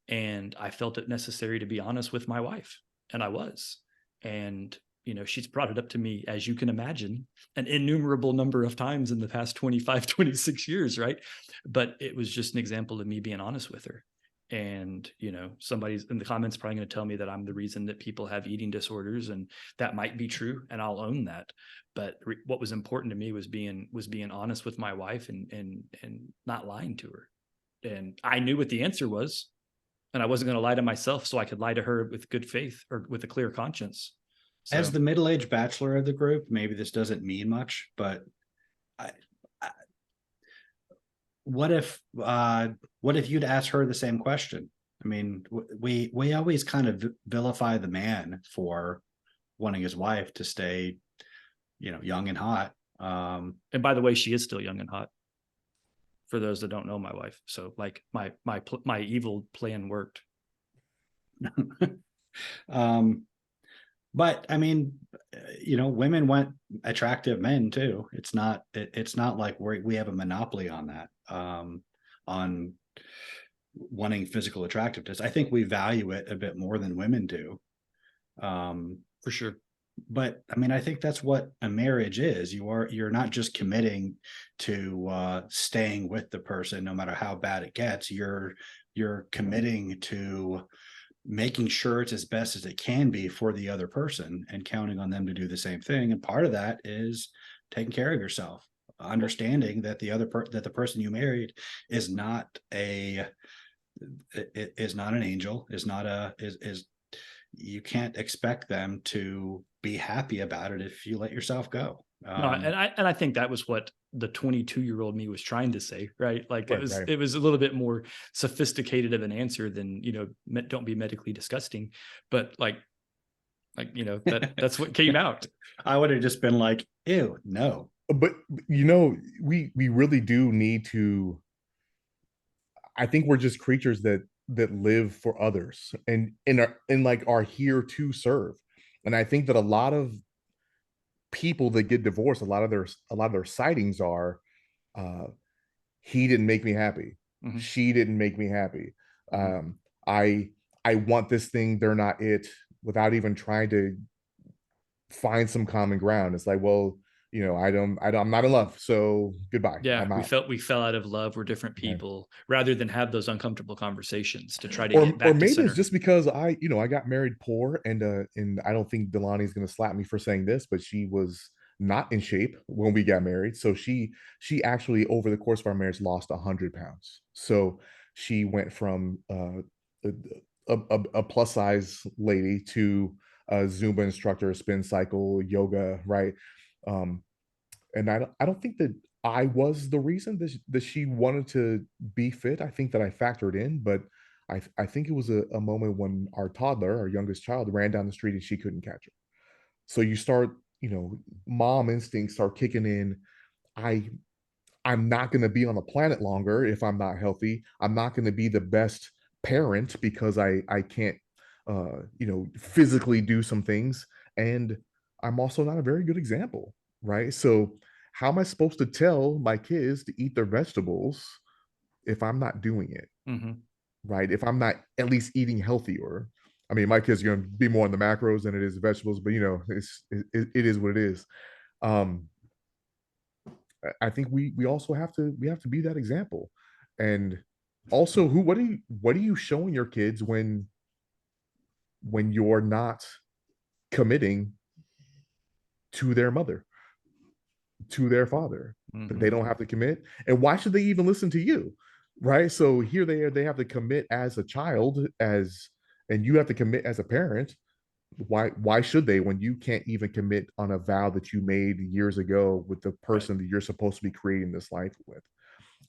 And I felt it necessary to be honest with my wife, and I was. And, you know, she's brought it up to me, as you can imagine, an innumerable number of times in the past 25, 26 years. Right. But it was just an example of me being honest with her. And, you know, somebody's in the comments probably going to tell me that I'm the reason that people have eating disorders, and that might be true, and I'll own that. But what was important to me was being honest with my wife and not lying to her. And I knew what the answer was, and I wasn't going to lie to myself so I could lie to her with good faith or with a clear conscience. So, as the middle-aged bachelor of the group, maybe this doesn't mean much, but what if you'd ask her the same question? I mean, we always kind of vilify the man for wanting his wife to stay, you know, young and hot. And by the way, she is still young and hot, for those that don't know my wife. So like my evil plan worked. But I mean, you know, women want attractive men too. It's not like we have a monopoly on that, on wanting physical attractiveness. I think we value it a bit more than women do. For sure. But I mean, I think that's what a marriage is. You're not just committing to staying with the person no matter how bad it gets. You're committing to making sure it's as best as it can be for the other person, and counting on them to do the same thing. And part of that is taking care of yourself, understanding that that the person you married is not an angel, you can't expect them to be happy about it if you let yourself go. No, and I think that was what the 22-year-old me was trying to say, right? Like, Right, it was a little bit more sophisticated of an answer than, you know, don't be medically disgusting, but like, you know, that's what came out. I would have just been like, ew, no. But, you know, we really do need to. I think we're just creatures that live for others and are here to serve. And I think that a lot of people that get divorced, a lot of their sightings are, he didn't make me happy. Mhm. She didn't make me happy. I want this thing, they're not it, without even trying to find some common ground. It's like, well, I'm not in love, so goodbye. Yeah, I'm out. we fell out of love. We're different Yeah. people, rather than have those uncomfortable conversations to try to Or get back to maybe it's center. just because I got married poor, and I don't think Delani's gonna slap me for saying this, but she was not in shape when we got married. So she actually over the course of our marriage lost 100 pounds. So she went from a, a plus size lady to a Zumba instructor, spin cycle, yoga, right? Um, and I don't think that I was the reason that she wanted to be fit. I think that I factored in, but I think it was a moment when our toddler, our youngest child, ran down the street and she couldn't catch her. So you start, mom instincts start kicking in. I I'm not going to be on the planet longer if I'm not healthy. I'm not going to be the best parent because I can't physically do some things, and I'm also not a very good example, right? So how am I supposed to tell my kids to eat their vegetables if I'm not doing it, Hmm. right? If I'm not at least eating healthier. I mean, my kids are going to be more on the macros than it is vegetables, but it is what it is. Um, I think we also have to be that example. And also, what are you showing your kids when you're not committing to their mother, to their father, that Hmm. they don't have to commit? And why should they even listen to you? Right? So here they have to commit as a child, as and you have to commit as a parent. Why should they when you can't even commit on a vow that you made years ago with the Right. person that you're supposed to be creating this life with?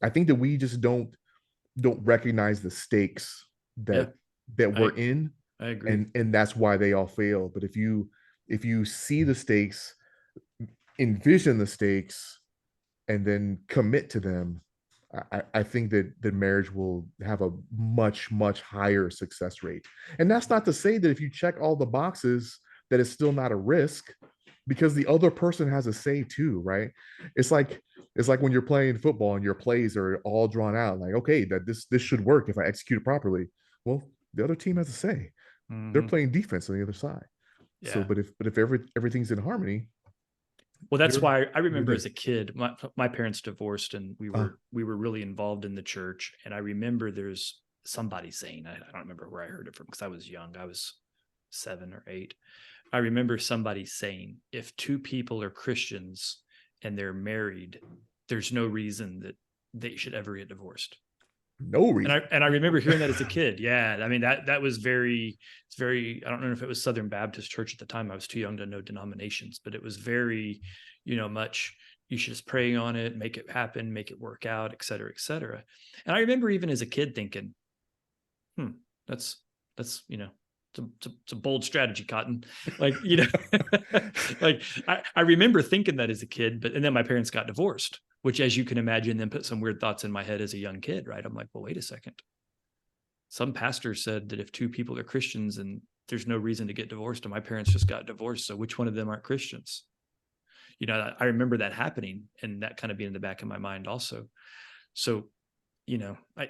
I think that we just don't recognize the stakes Yeah, that we're I in, I agree. and that's why they all fail. But if you see the stakes, envision the stakes, and then commit to them, I think that marriage will have a much, much higher success rate. And that's not to say that if you check all the boxes, that it's still not a risk, because the other person has a say too, right? It's like it's like when you're playing football and your plays are all drawn out, like, okay, that this should work if I execute it properly. Well, the other team has a say. They're Hmm. playing defense on the other side. So, Yeah. but if everything's in harmony, Well, that's you're why I you're remember good. as a kid, my parents divorced, and Uh, we were really involved in the church. And I remember there's somebody saying, I don't remember where I heard it from because I was young. I was 7 or 8. I remember somebody saying, if two people are Christians and they're married, there's no reason that they should ever get divorced. no And reason. I remember hearing that as a kid. Yeah, I mean that was it's very. I don't know if it was Southern Baptist Church at the time. I was too young to know denominations, but it was very, much. You should just pray on it, make it happen, make it work out, et cetera, et cetera. And I remember even as a kid thinking, hmm, that's it's a bold strategy, Cotton. Like, like I remember thinking that as a kid, and then my parents got divorced, which, as you can imagine, then put some weird thoughts in my head as a young kid, right? I'm like, well, wait a second. Some pastor said that if two people are Christians and there's no reason to get divorced, and my parents just got divorced, so which one of them aren't Christians? I remember that happening and that kind of being in the back of my mind also. So, I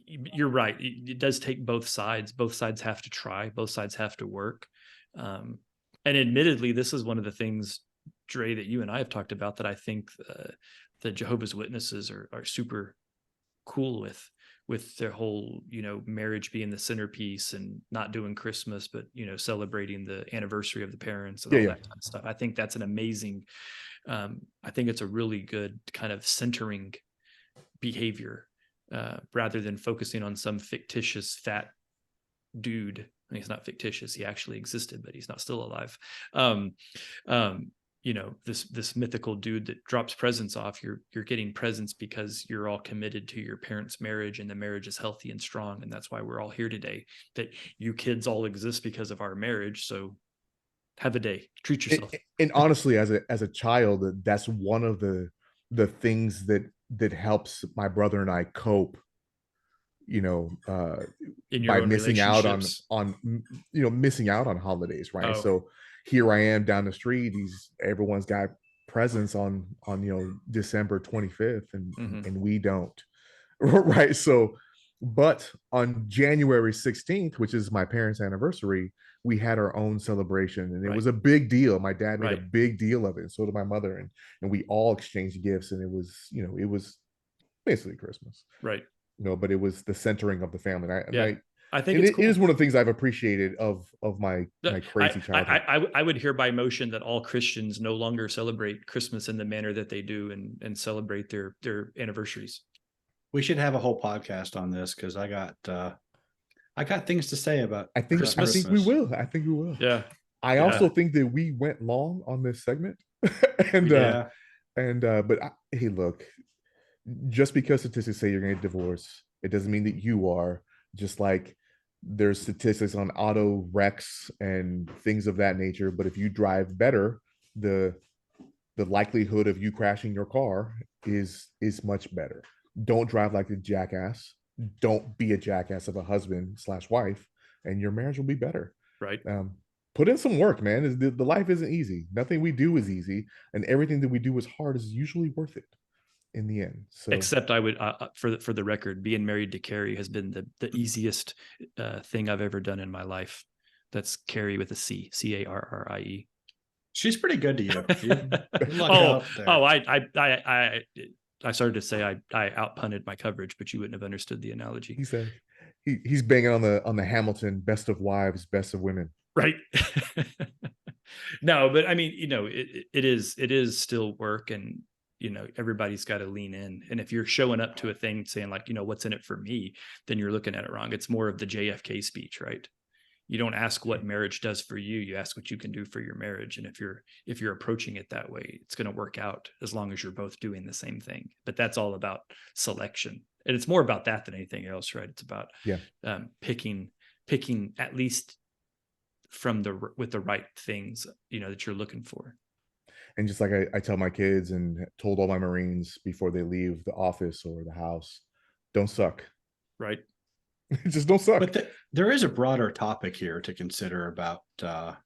you're right. It does take both sides. Both sides have to try. Both sides have to work. Um, and admittedly, this is one of the things, Dre, that you and I have talked about that I think the Jehovah's Witnesses are super cool with their whole, marriage being the centerpiece and not doing Christmas, but celebrating the anniversary of the parents and Yeah, all yeah. that kind of stuff. I think that's an amazing. I think it's a really good kind of centering behavior, rather than focusing on some fictitious fat dude. I mean, he's not fictitious; he actually existed, but he's not still alive. Um, um, this mythical dude that drops presents off. You're getting presents because you're all committed to your parents' marriage, and the marriage is healthy and strong, and that's why we're all here today. That you kids all exist because of our marriage. So have a day, treat yourself. And honestly, as a child, that's one of the things that helps my brother and I cope, you know, In your by own missing out relationships. on missing out on holidays, right? Oh, So here I am down the street. Everyone's got presents on December 25th, and mm-hmm. we don't, right? So But on January 16th, which is my parents' anniversary, we had our own celebration, and it Right. was a big deal. My dad made a Right. big deal of it, and so did my mother, and we all exchanged gifts, and it was basically Christmas, Right. but it was the centering of the family. Yeah. I think And it's it is cool. one of the things I've appreciated of my crazy childhood. I would hereby motion that all Christians no longer celebrate Christmas in the manner that they do and celebrate their anniversaries. We should have a whole podcast on this because I got things to say about I think Christmas. we will. I think we will. Yeah. I Yeah. also think that we went long on this segment, and Yeah. hey, look, just because statistics say you're going to get divorced, it doesn't mean that you are. Just like there's statistics on auto wrecks and things of that nature, but if you drive better, the likelihood of you crashing your car is much better. Don't drive like a jackass. Don't be a jackass of a husband / wife, and your marriage will be better. Right. Put in some work, man. The life isn't easy. Nothing we do is easy, and everything that we do is hard is usually worth it in the end. So, Except I would, for the record, being married to Carrie has been the easiest thing I've ever done in my life. That's Carrie with a C, Carrie. She's pretty good to you. You luck Oh, out there. oh, I started to say I outpunted my coverage, but you wouldn't have understood the analogy. he said he's banging on the Hamilton best of wives, best of women. Right. No, but I mean, it is still work, and everybody's got to lean in. And if you're showing up to a thing saying like, what's in it for me, then you're looking at it wrong. It's more of the JFK speech, right? You don't ask what marriage does for you. You ask what you can do for your marriage. And if you're approaching it that way, it's going to work out as long as you're both doing the same thing. But that's all about selection. And it's more about that than anything else, right? It's about picking at least with the right things, that you're looking for. And just like I tell my kids and told all my Marines before they leave the office or the house, don't suck. Right. Just don't suck. But there is a broader topic here to consider about the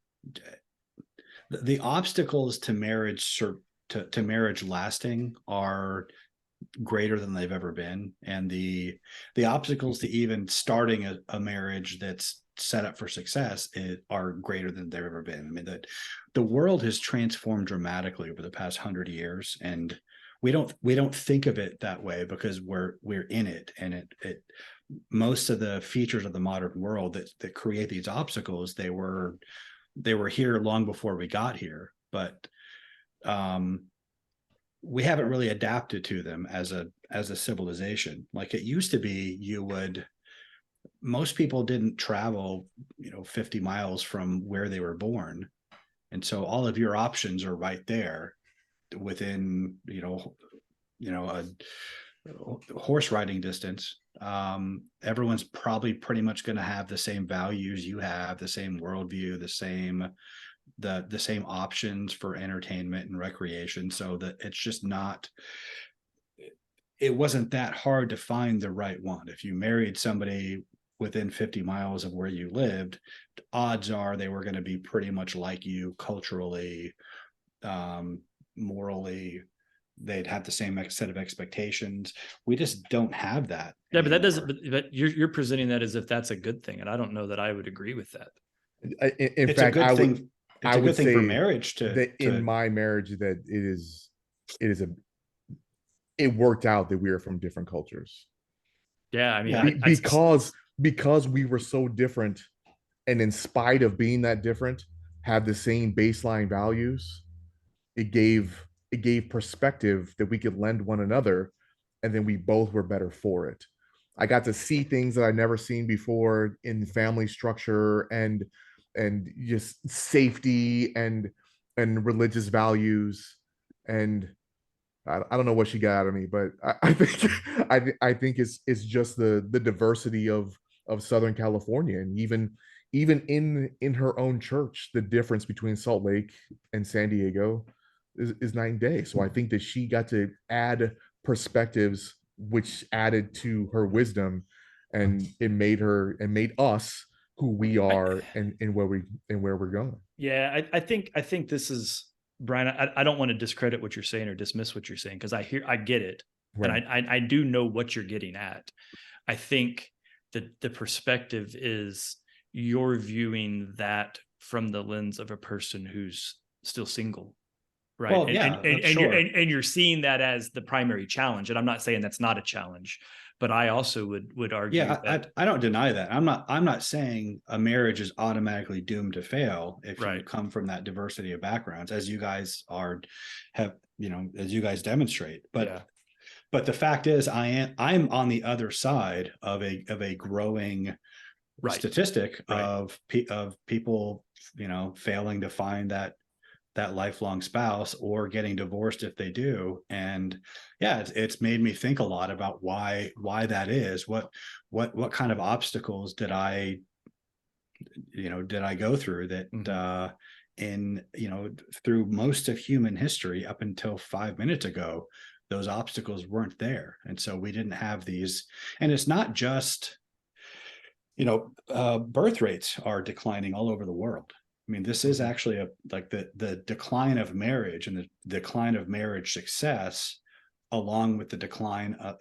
obstacles to marriage to marriage lasting are greater than they've ever been, and the obstacles to even starting a marriage that's set up for success are greater than they've ever been. I mean, that the world has transformed dramatically over the past 100 years, and we don't think of it that way because we're in it, and it most of the features of the modern world that create these obstacles, they were here long before we got here, but we haven't really adapted to them as a civilization. Like it used to be, most people didn't travel 50 miles from where they were born, and so all of your options are right there within a horse riding distance. Everyone's probably pretty much going to have the same values you have, the same worldview, the same options for entertainment and recreation, so that it's just not, it wasn't that hard to find the right one. If you married somebody within 50 miles of where you lived, odds are they were going to be pretty much like you culturally, morally. They'd have the same set of expectations. We just don't have that. Yeah, but that anymore. doesn't. But you're presenting that as if that's a good thing, and I don't know that I would agree with that. In It's fact, a good I thing. would. It's I a would good thing say for marriage in my marriage that it worked out that we are from different cultures. Yeah, I mean, because we were so different, and in spite of being that different, have the same baseline values. It gave perspective that we could lend one another, and then we both were better for it. I got to see things that I'd never seen before in family structure and just safety and religious values. And I don't know what she got out of me, but I think I think it's just the diversity of Southern California, and even in her own church, the difference between Salt Lake and San Diego is night and day. So I think that she got to add perspectives which added to her wisdom, and it made us who we are and where we're going. Yeah, I think this is, Brian. I don't want to discredit what you're saying or dismiss what you're saying, because I get it, Right. and I do know what you're getting at. I think the perspective is you're viewing that from the lens of a person who's still single, right? Well, and, yeah, and sure. you're seeing that as the primary challenge. And I'm not saying that's not a challenge, but I also would argue Yeah, that, I don't deny that. I'm not saying a marriage is automatically doomed to fail if you Right. come from that diversity of backgrounds, as you guys as you guys demonstrate. But yeah, but the fact is, I'm on the other side of a growing right, statistic right. of people, failing to find that lifelong spouse or getting divorced if they do. And yeah, it's made me think a lot about why that is. What kind of obstacles did I go through that Mhm. in through most of human history up until 5 minutes ago, those obstacles weren't there. And so we didn't have these. And it's not just, birth rates are declining all over the world. I mean, this is Mhm. actually like the decline of marriage and the decline of marriage success, along with the decline of,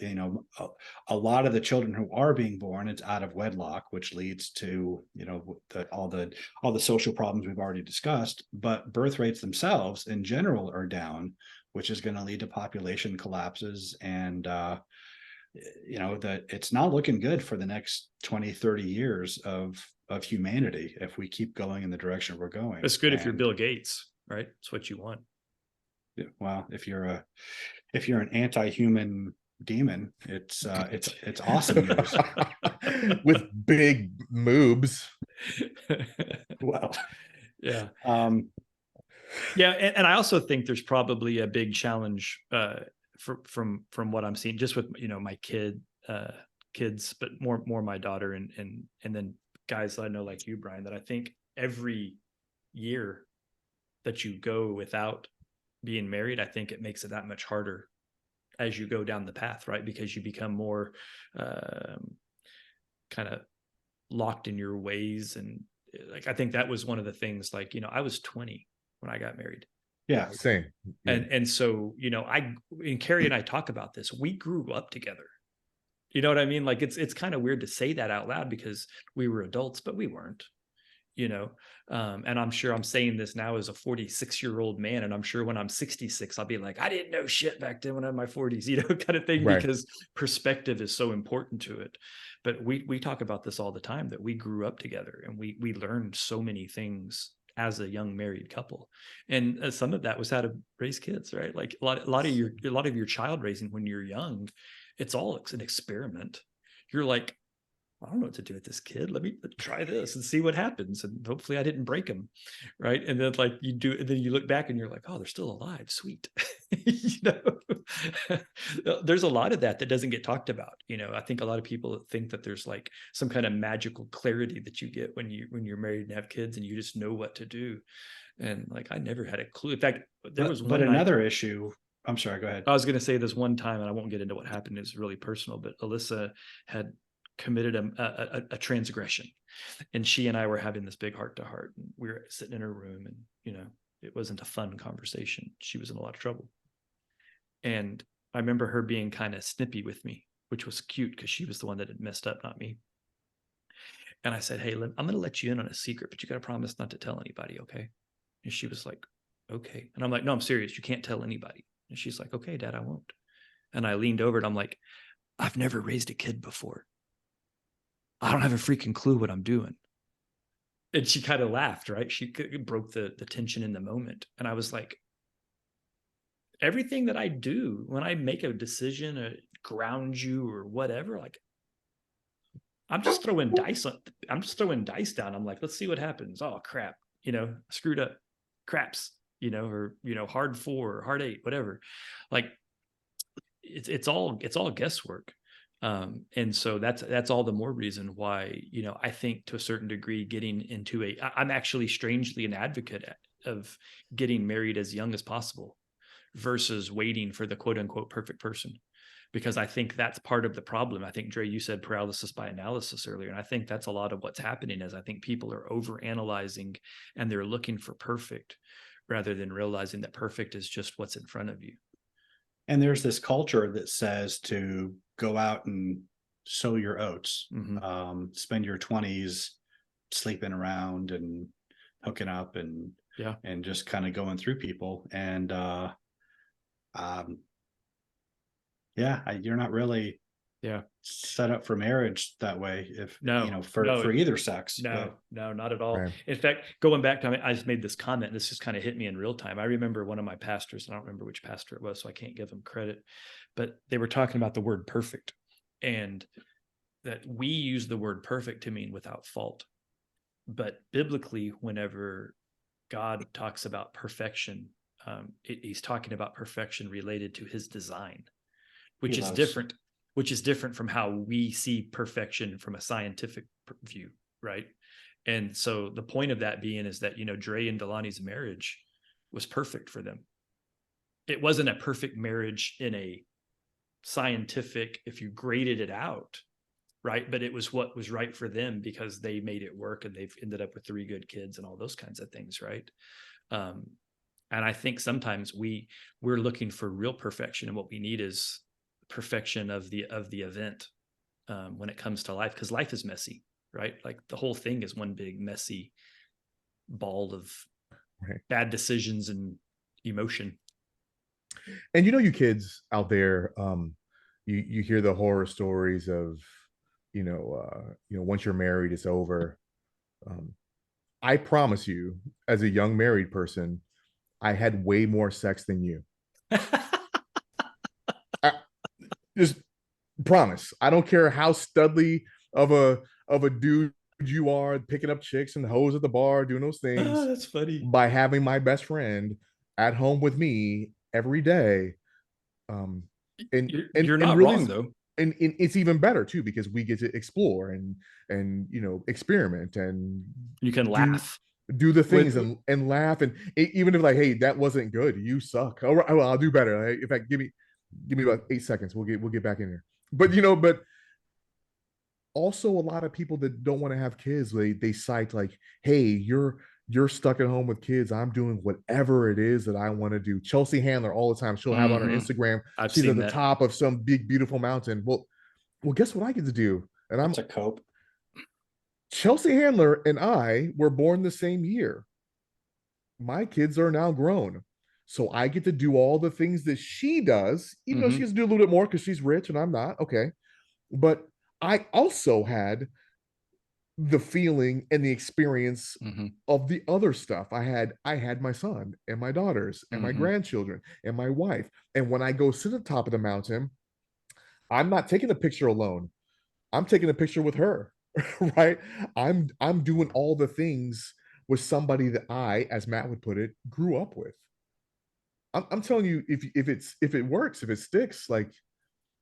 a lot of the children who are being born, it's out of wedlock, which leads to, all the social problems we've already discussed. But birth rates themselves in general are down, which is going to lead to population collapses. And that it's not looking good for the next 20-30 years of humanity if we keep going in the direction we're going. It's good if you're And Bill Gates, right? It's what you want. well, if you're an anti-human demon, it's awesome news. With big moobs. Well, Yeah. um, Yeah, and I also think there's probably a big challenge from what I'm seeing, just with my kids, but more my daughter and then guys that I know like you, Brian, that I think every year that you go without being married, I think it makes it that much harder as you go down the path, right? Because you become more kind of locked in your ways. And like I think that was one of the things, like I was 20 when I got married. yeah, Same. Yeah. And so and Carrie and I talk about this, we grew up together. You know what I mean? Like it's kind of weird to say that out loud because we were adults, but we weren't. you know and I'm sure I'm saying this now as a 46-year-old man, and I'm sure when I'm 66 I'll be like, I didn't know shit back then when I'm in my 40s, kind of thing, Right. because perspective is so important to it. But we talk about this all the time, that we grew up together and we learned so many things as a young married couple. And some of that was how to raise kids, right? Like a lot of your child raising when you're young, it's an experiment. You're like, I don't know what to do with this kid. Let me try this and see what happens. And hopefully I didn't break them. Right. And then like you do, and then you look back and you're like, oh, they're still alive. Sweet. There's a lot of that doesn't get talked about. I think a lot of people think that there's like some kind of magical clarity that you get when you're married and have kids and you just know what to do. And like, I never had a clue. In fact, there was but one night. another issue. I'm sorry, go ahead. I was going to say this one time, and I won't get into what happened. It's really personal, but Alyssa had committed a transgression, and she and I were having this big heart to heart. And we were sitting in her room, and it wasn't a fun conversation. She was in a lot of trouble, and I remember her being kind of snippy with me, which was cute because she was the one that had messed up, not me. And I said, hey, I'm going to let you in on a secret, but you got to promise not to tell anybody, okay? And she was like, okay. And I'm like, no, I'm serious. You can't tell anybody. And she's like, okay, Dad, I won't. And I leaned over and I'm like, I've never raised a kid before. I don't have a freaking clue what I'm doing. And she kind of laughed, right? She broke the tension in the moment. And I was like, everything that I do, when I make a decision or ground you or whatever, like I'm just throwing dice down. I'm like, let's see what happens. Oh crap, screwed up, craps, or hard 4 or hard 8, whatever. Like it's all guesswork. And so that's all the more reason why, I think to a certain degree, getting into I'm actually strangely an advocate of getting married as young as possible versus waiting for the quote unquote perfect person. Because I think that's part of the problem. I think, Dre, you said paralysis by analysis earlier. And I think that's a lot of what's happening is I think people are over analyzing and they're looking for perfect rather than realizing that perfect is just what's in front of you. And there's this culture that says to go out and sow your oats. Mhm. Spend your 20s sleeping around and hooking up and Yeah. and just kind of going through people. And um you're not really Yeah. set up for marriage that way, if No, for no, either sex. no, no, not at all. Right. In fact, going back to, I mean, I just made this comment, and this just kind of hit me in real time. I remember one of my pastors, and I don't remember which pastor it was, so I can't give him credit, but they were talking about the word perfect, and that we use the word perfect to mean without fault. But biblically, whenever God talks about perfection, he's talking about perfection related to his design, which is different, from how we see perfection from a scientific view, right? And so the point of that being is that, Dre and Delani's marriage was perfect for them. It wasn't a perfect marriage in a scientific, if you graded it out, right? But it was what was right for them because they made it work, and they've ended up with 3 good kids and all those kinds of things, right? And I think sometimes we're looking for real perfection, and what we need is perfection of the event when it comes to life, because life is messy, right? Like the whole thing is one big messy ball of Right. bad decisions and emotion. And you kids out there, you hear the horror stories of, once you're married, it's over. I promise you, as a young married person, I had way more sex than you. I just promise. I don't care how studly of a dude you are, picking up chicks and hoes at the bar, doing those things. That's funny. By having my best friend at home with me every day. You're not really, wrong though. And it's even better too, because we get to explore and experiment and You can laugh. do the things and laugh, and even if like, hey, that wasn't good, you suck. All right, well, I'll do better. In fact, give me about 8 seconds. We'll get back in here. But also, a lot of people that don't want to have kids, they cite like, hey, you're stuck at home with kids. I'm doing whatever it is that I want to do. Chelsea Handler, all the time, she'll have on her Instagram, I've she's seen at the that. top of some big beautiful mountain. Well, guess what I get to do? And That's a cope. Chelsea Handler and I were born the same year. My kids are now grown. So I get to do all the things that she does, even though she has to do a little bit more because she's rich and I'm not. Okay. But I also had the feeling and the experience of the other stuff. I had my son and my daughters and my grandchildren and my wife. And when I go sit at the top of the mountain, I'm not taking a picture alone. I'm taking a picture with her. Right? I'm doing all the things with somebody that I, as Matt would put it, grew up with. I'm telling you, if it works, if it sticks, like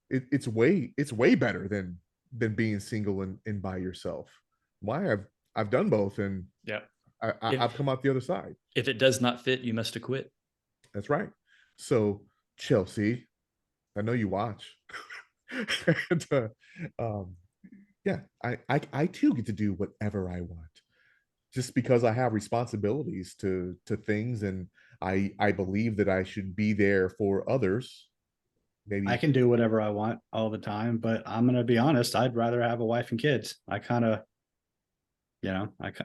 it's way better than being single and by yourself. Why? I've done both, and Yeah, I've come out the other side. If it does not fit, you must have quit. That's right. So Chelsea, I know you watch. And, yeah, I too get to do whatever I want, just because I have responsibilities to things, and I believe that I should be there for others. Maybe I can do whatever I want all the time, but I'm going to be honest, I'd rather have a wife and kids. I kind of,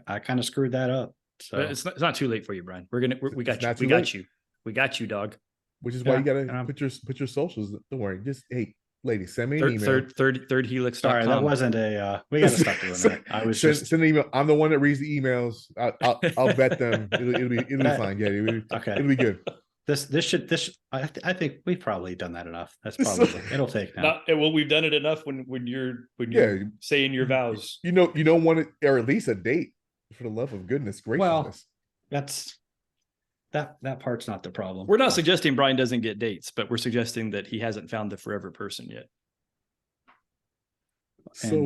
I kind of screwed that up. So But it's not too late for you, Brian. We got you. not We too got late. you. We got you, dog. Which is why Yeah, you gotta and I'm- put your socials. Don't worry. Just, hey, ladies, send me an email. Thirdhelix.com. sorry, that wasn't a. We got to stop doing that. I was just send an email. I'm the one that reads the emails. I'll vet them. It'll be fine. Yeah, okay. It'll be good. I think we've probably done that enough. That's probably it'll take now. Well, we've done it enough when you're Yeah. saying your vows. You don't want it, or at least a date, for the love of goodness graciousness. That's that part's not the problem. We're not suggesting Brian doesn't get dates, but we're suggesting that he hasn't found the forever person yet. And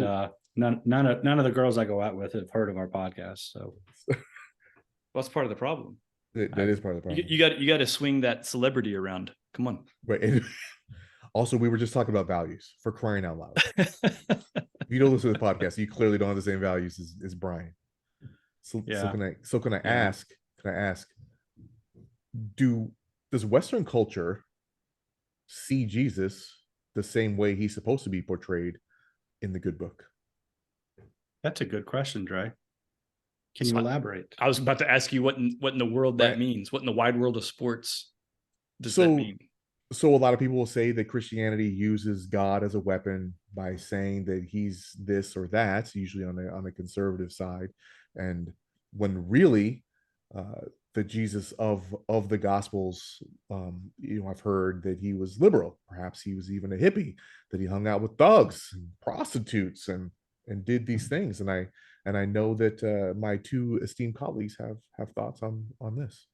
none of the girls I go out with have heard of our podcast. So well, that's part of the problem. That is part of the problem. You got to swing that celebrity around. Come on. Right. And also, we were just talking about values, for crying out loud. If you don't listen to the podcast, you clearly don't have the same values as Brian. So can I ask? Does Western culture see Jesus the same way he's supposed to be portrayed, in the good book? That's a good question, Dre. Can you So elaborate? I was about to ask you what in the world that Right. means. What in the wide world of sports does that So, mean? so a lot of people will say that Christianity uses God as a weapon by saying that he's this or that, usually on the conservative side, and when really the Jesus of the Gospels, I've heard that he was liberal. Perhaps he was even a hippie, that he hung out with thugs and prostitutes and did these things. And I know that my two esteemed colleagues have thoughts on this.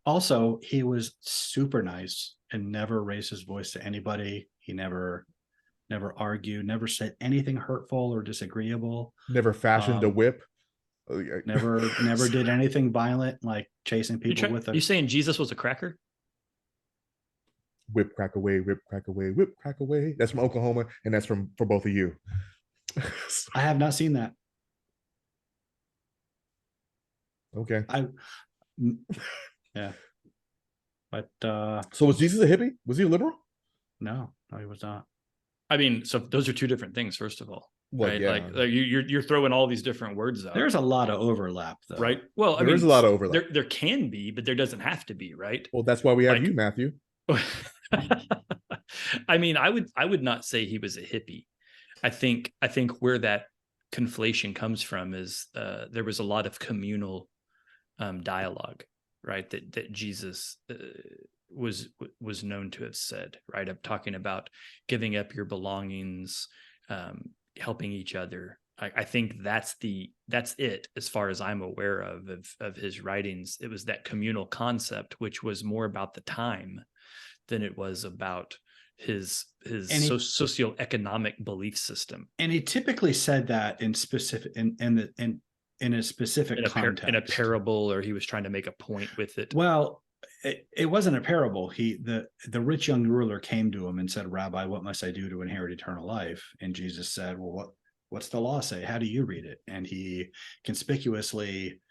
Also, he was super nice and never raised his voice to anybody. He never argued, never said anything hurtful or disagreeable. Never fashioned a whip. Never did anything violent, like chasing people with a. You saying Jesus was a cracker? Whip crack away, whip crack away, whip crack away. That's from Oklahoma, and that's for both of you. I have not seen that. Okay. Yeah. But so was Jesus a hippie? Was he a liberal? no, he was not. I mean, so those are two different things. First of all, Well, right? yeah. Like you're throwing all these different words out. There's a lot of overlap, though. Right. Well, I There mean, is a lot of overlap. There can be, but there doesn't have to be, right? Well, that's why we have Like- you, Matthew. I mean, I would not say he was a hippie. I think where that conflation comes from is there was a lot of communal dialogue, right? That Jesus was known to have said, right? I'm talking about giving up your belongings, helping each other. I think that's it as far as I'm aware of his writings. It was that communal concept, which was more about the time than it was about his socioeconomic belief system. And he typically said that in specific in a specific context, in a parable, or he was trying to make a point with it. Well, it wasn't a parable. The rich young ruler came to him and said, "Rabbi, what must I do to inherit eternal life?" And Jesus said, "Well, what's the law say? How do you read it?" And he conspicuously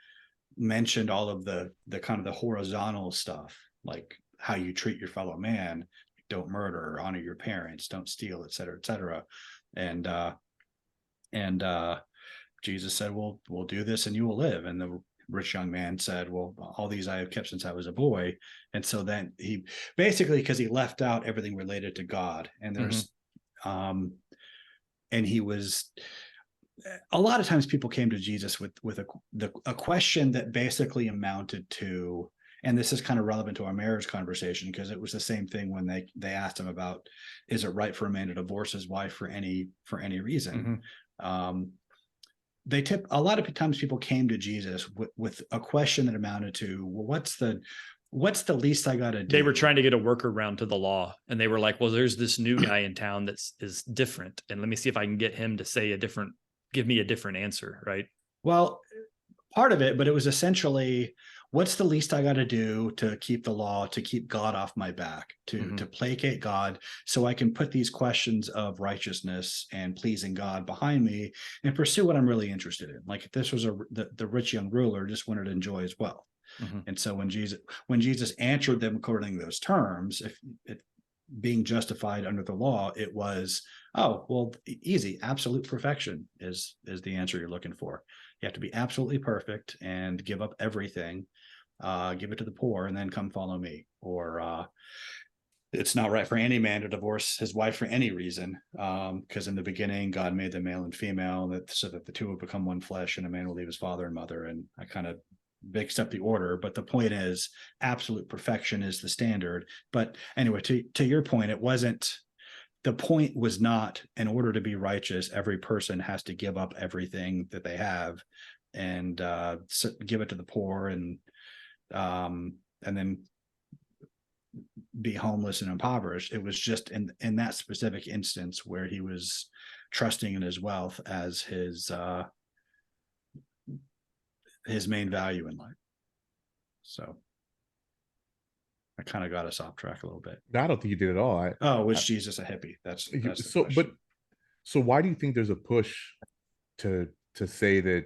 mentioned all of the kind of the horizontal stuff, like how you treat your fellow man, don't murder, honor your parents, don't steal, et cetera, et cetera. And Jesus said, "Well, we'll do this and you will live." And the rich young man said, "Well, all these I have kept since I was a boy." And so then he basically, because he left out everything related to God, and there's and he was, a lot of times people came to Jesus with a question that basically amounted to, and this is kind of relevant to our marriage conversation, because it was the same thing when they asked him about, is it right for a man to divorce his wife for any reason? A lot of times people came to Jesus with a question that amounted to, well, what's the least I got to do? They were trying to get a workaround to the law, and they were like, well, there's this new guy in town is different, and let me see if I can get him to say give me a different answer, right? Well, part of it, but it was essentially, what's the least I got to do to keep the law, to keep God off my back, to placate God, so I can put these questions of righteousness and pleasing God behind me and pursue what I'm really interested in. Like, if this was the rich young ruler just wanted to enjoy his wealth. And so when Jesus answered them according to those terms, if being justified under the law, it was, oh, well, easy, absolute perfection is the answer you're looking for. You have to be absolutely perfect and give up everything, give it to the poor, and then come follow me. Or it's not right for any man to divorce his wife for any reason, because in the beginning God made them male and female, so that the two would become one flesh, and a man will leave his father and mother. And I kind of mixed up the order, but the point is, absolute perfection is the standard. But anyway, to your point, the point was not, in order to be righteous, every person has to give up everything that they have and give it to the poor, and then be homeless and impoverished. It was just in that specific instance where he was trusting in his wealth as his main value in life. So I kind of got us off track a little bit. I don't think you did at all. Was Jesus a hippie? That's so why do you think there's a push to say that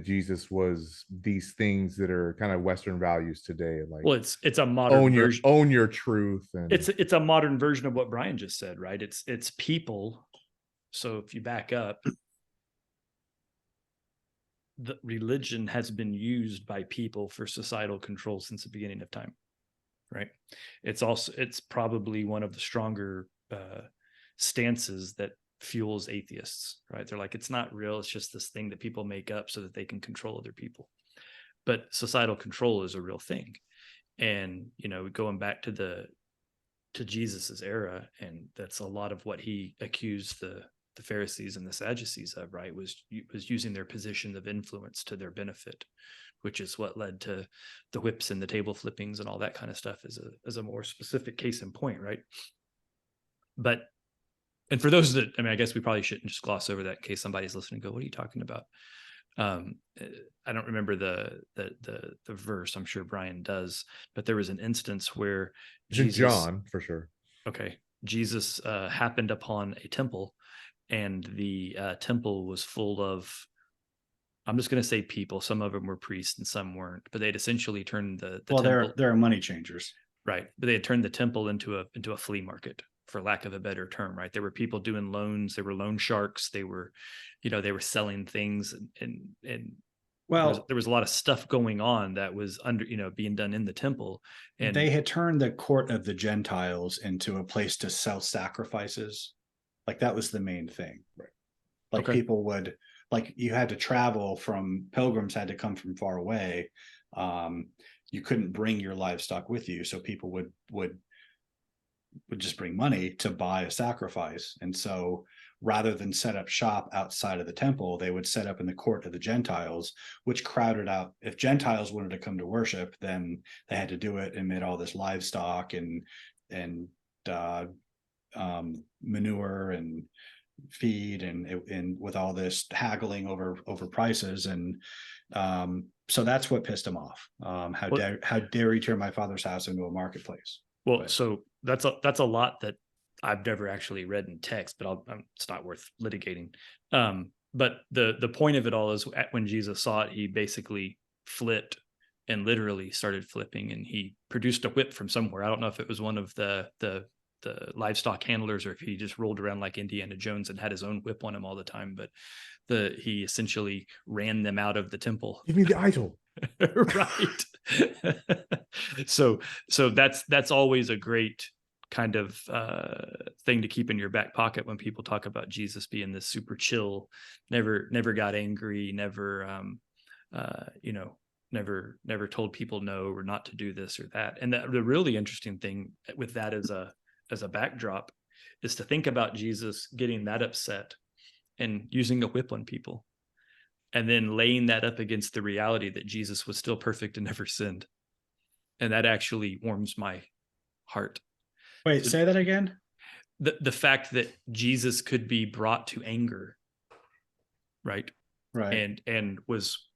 Jesus was these things that are kind of Western values today? Like, well, it's a modern version. Own your truth, and it's a modern version of what Brian just said, right? It's people So if you back up, the religion has been used by people for societal control since the beginning of time, right? It's probably one of the stronger stances that fuels atheists, right? They're like, it's not real, it's just this thing that people make up so that they can control other people. But societal control is a real thing. And, you know, going back to Jesus's era, and that's a lot of what he accused the Pharisees and the Sadducees of, right, was using their position of influence to their benefit, which is what led to the whips and the table flippings and all that kind of stuff as a more specific case in point, right? But, and for those that, I mean, I guess we probably shouldn't just gloss over that in case somebody's listening and go, what are you talking about? I don't remember the verse. I'm sure Brian does, but there was an instance where Jesus, John, for sure. Okay. Jesus happened upon a temple, and the temple was full of, I'm just going to say people. Some of them were priests and some weren't, but they'd essentially turned the temple. They're money changers. Right. But they had turned the temple into a flea market, for lack of a better term, right? There were people doing loans. There were loan sharks. They were, you know, they were selling things, and well, there was a lot of stuff going on that was being done in the temple. And they had turned the court of the Gentiles into a place to sell sacrifices. Like that was the main thing. Right. Like okay. people would, like you had to travel from, pilgrims had to come from far away. You couldn't bring your livestock with you. So people would just bring money to buy a sacrifice. And so rather than set up shop outside of the temple, they would set up in the court of the Gentiles, which crowded out. If Gentiles wanted to come to worship, then they had to do it amid all this livestock and manure and feed and with all this haggling over prices. And so that's what pissed him off. How dare you turn my father's house into a marketplace? Well, so that's a lot that I've never actually read in text, but it's not worth litigating. But the point of it all is when Jesus saw it, he basically flipped and literally started flipping, and he produced a whip from somewhere. I don't know if it was one of the livestock handlers or if he just rolled around like Indiana Jones and had his own whip on him all the time. But he essentially ran them out of the temple. Give me the idol. Right. So that's always a great kind of thing to keep in your back pocket when people talk about Jesus being this super chill, never got angry, never never told people no or not to do this or that. And the really interesting thing with that as a backdrop is to think about Jesus getting that upset and using a whip on people, and then laying that up against the reality that Jesus was still perfect and never sinned. And that actually warms my heart. Wait, say that again? The fact that Jesus could be brought to anger, right? Right. And was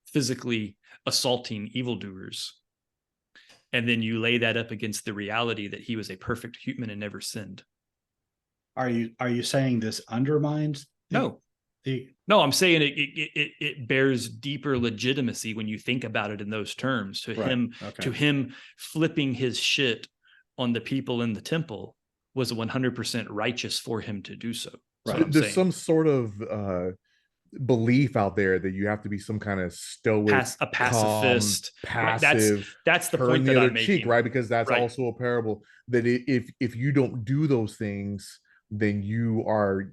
physically assaulting evildoers. And then you lay that up against the reality that he was a perfect human and never sinned. Are you saying this undermines No, I'm saying it bears deeper legitimacy when you think about it in those terms. To him flipping his shit on the people in the temple was 100% righteous for him to do so. Right. There's some sort of belief out there that you have to be some kind of stoic, a pacifist, calm, passive. Right. That's the point that I'm making, right? Because that's also a parable that if you don't do those things, then you're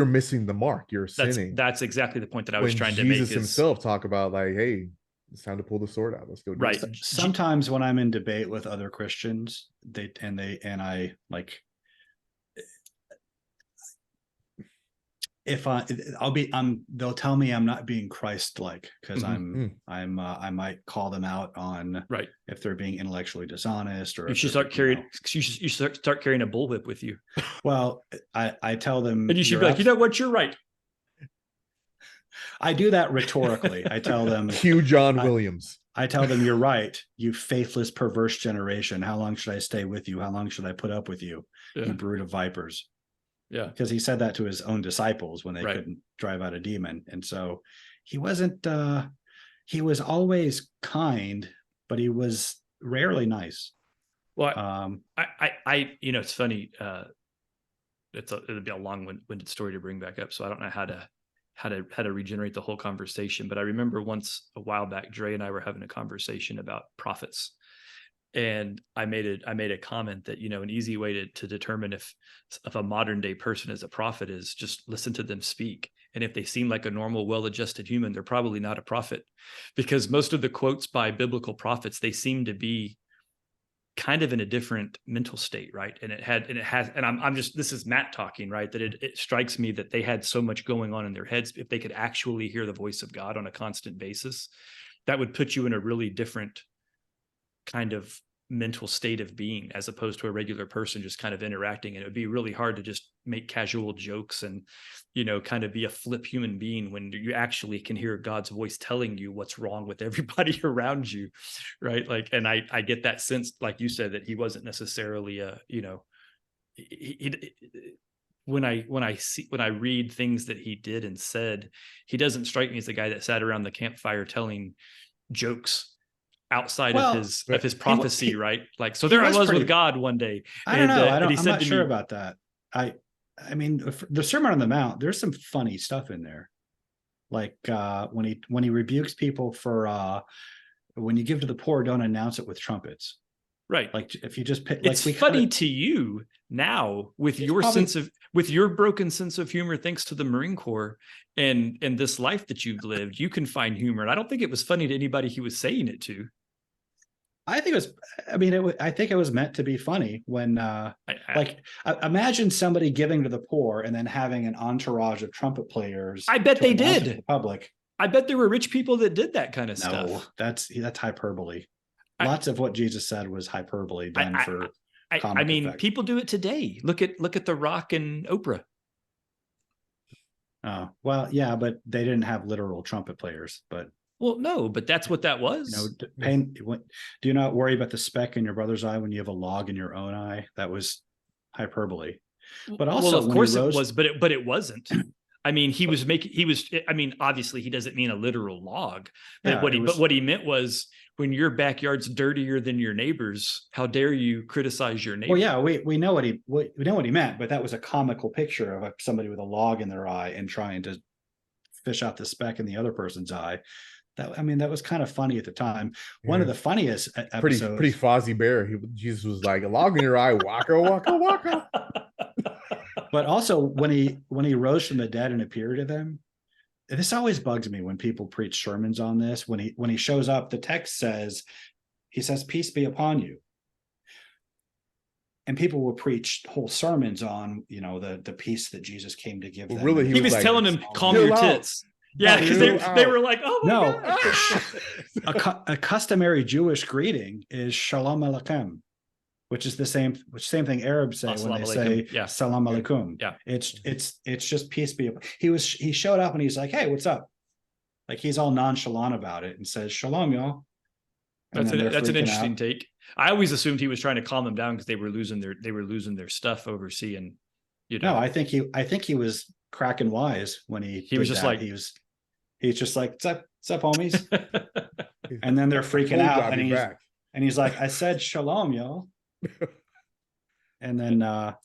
missing the mark. You're sinning. That's exactly the point that I was trying to make. Jesus himself talk about like, hey, it's time to pull the sword out. Let's go. Right. Sometimes when I'm in debate with other Christians, I like, they'll tell me I'm not being Christ-like because I might call them out on if they're being intellectually dishonest, or you should start carrying a bullwhip with you. Well, I tell them, and you should be like, you know what, you're right. I do that rhetorically. I tell them, Hugh John Williams. I tell them, you're right, you faithless, perverse generation. How long should I stay with you? How long should I put up with you, you brood of vipers? Yeah, because he said that to his own disciples when they couldn't drive out a demon. And so he wasn't, he was always kind, but he was rarely nice. Well, I it's funny. it'd be a long-winded story to bring back up. So I don't know how to regenerate the whole conversation. But I remember once a while back, Dre and I were having a conversation about prophets. And I made a comment that, an easy way to determine if a modern day person is a prophet is just listen to them speak. And if they seem like a normal, well-adjusted human, they're probably not a prophet, because most of the quotes by biblical prophets, they seem to be kind of in a different mental state, right? And I'm just, this is Matt talking, right? That it strikes me that they had so much going on in their heads. If they could actually hear the voice of God on a constant basis, that would put you in a really different kind of mental state of being, as opposed to a regular person just kind of interacting. And it would be really hard to just make casual jokes and, kind of be a flip human being when you actually can hear God's voice telling you what's wrong with everybody around you. Right. Like, and I get that sense, like you said, that he wasn't necessarily when I read things that he did and said, he doesn't strike me as the guy that sat around the campfire telling jokes outside of his prophecy, right? Like, so there I was with God one day. I don't know. I'm not sure about that. I mean, the Sermon on the Mount, there's some funny stuff in there. Like when he rebukes people for when you give to the poor, don't announce it with trumpets. Right. Like if you just pick, it's funny to you now with your your broken sense of humor, thanks to the Marine Corps and this life that you've lived, you can find humor. And I don't think it was funny to anybody he was saying it to. I think I think it was meant to be funny when, imagine somebody giving to the poor and then having an entourage of trumpet players. I bet they did. The public. I bet there were rich people that did that kind of stuff. No, that's hyperbole. Lots of what Jesus said was hyperbole done for comic I mean, effect. people do it today. Look at The Rock and Oprah. Oh, well, yeah, but they didn't have literal trumpet players, but. Well, no, but that's what that was. Do you not worry about the speck in your brother's eye when you have a log in your own eye? That was hyperbole. But also, well, of course it was, but it wasn't. I mean, obviously he doesn't mean a literal log, but what he meant was, when your backyard's dirtier than your neighbor's, how dare you criticize your neighbor? Well, yeah, we know what he meant, but that was a comical picture of somebody with a log in their eye and trying to fish out the speck in the other person's eye. That was kind of funny at the time. Yeah. One of the funniest episodes. Pretty Fozzie Bear. Jesus was like, a log in your eye, waka, waka, waka. But also when he rose from the dead and appeared to them, this always bugs me when people preach sermons on this. When he shows up, the text says, peace be upon you. And people will preach whole sermons on, the peace that Jesus came to give them. Really, he was like, telling them, calm your tits. Yeah, because they were like, oh my God. A customary Jewish greeting is Shalom Aleichem, which is the same thing Arabs say when they say Salam Alaikum. Yeah. It's just peace be upon. He showed up and he's like, hey, what's up? Like, he's all nonchalant about it and says, Shalom, y'all. That's an interesting take. I always assumed he was trying to calm them down because they were losing their stuff overseas. And no, I think he was cracking wise when he was just that. He's just like, what's up, homies? And then they're freaking out, and he's like, I said shalom, y'all. And then I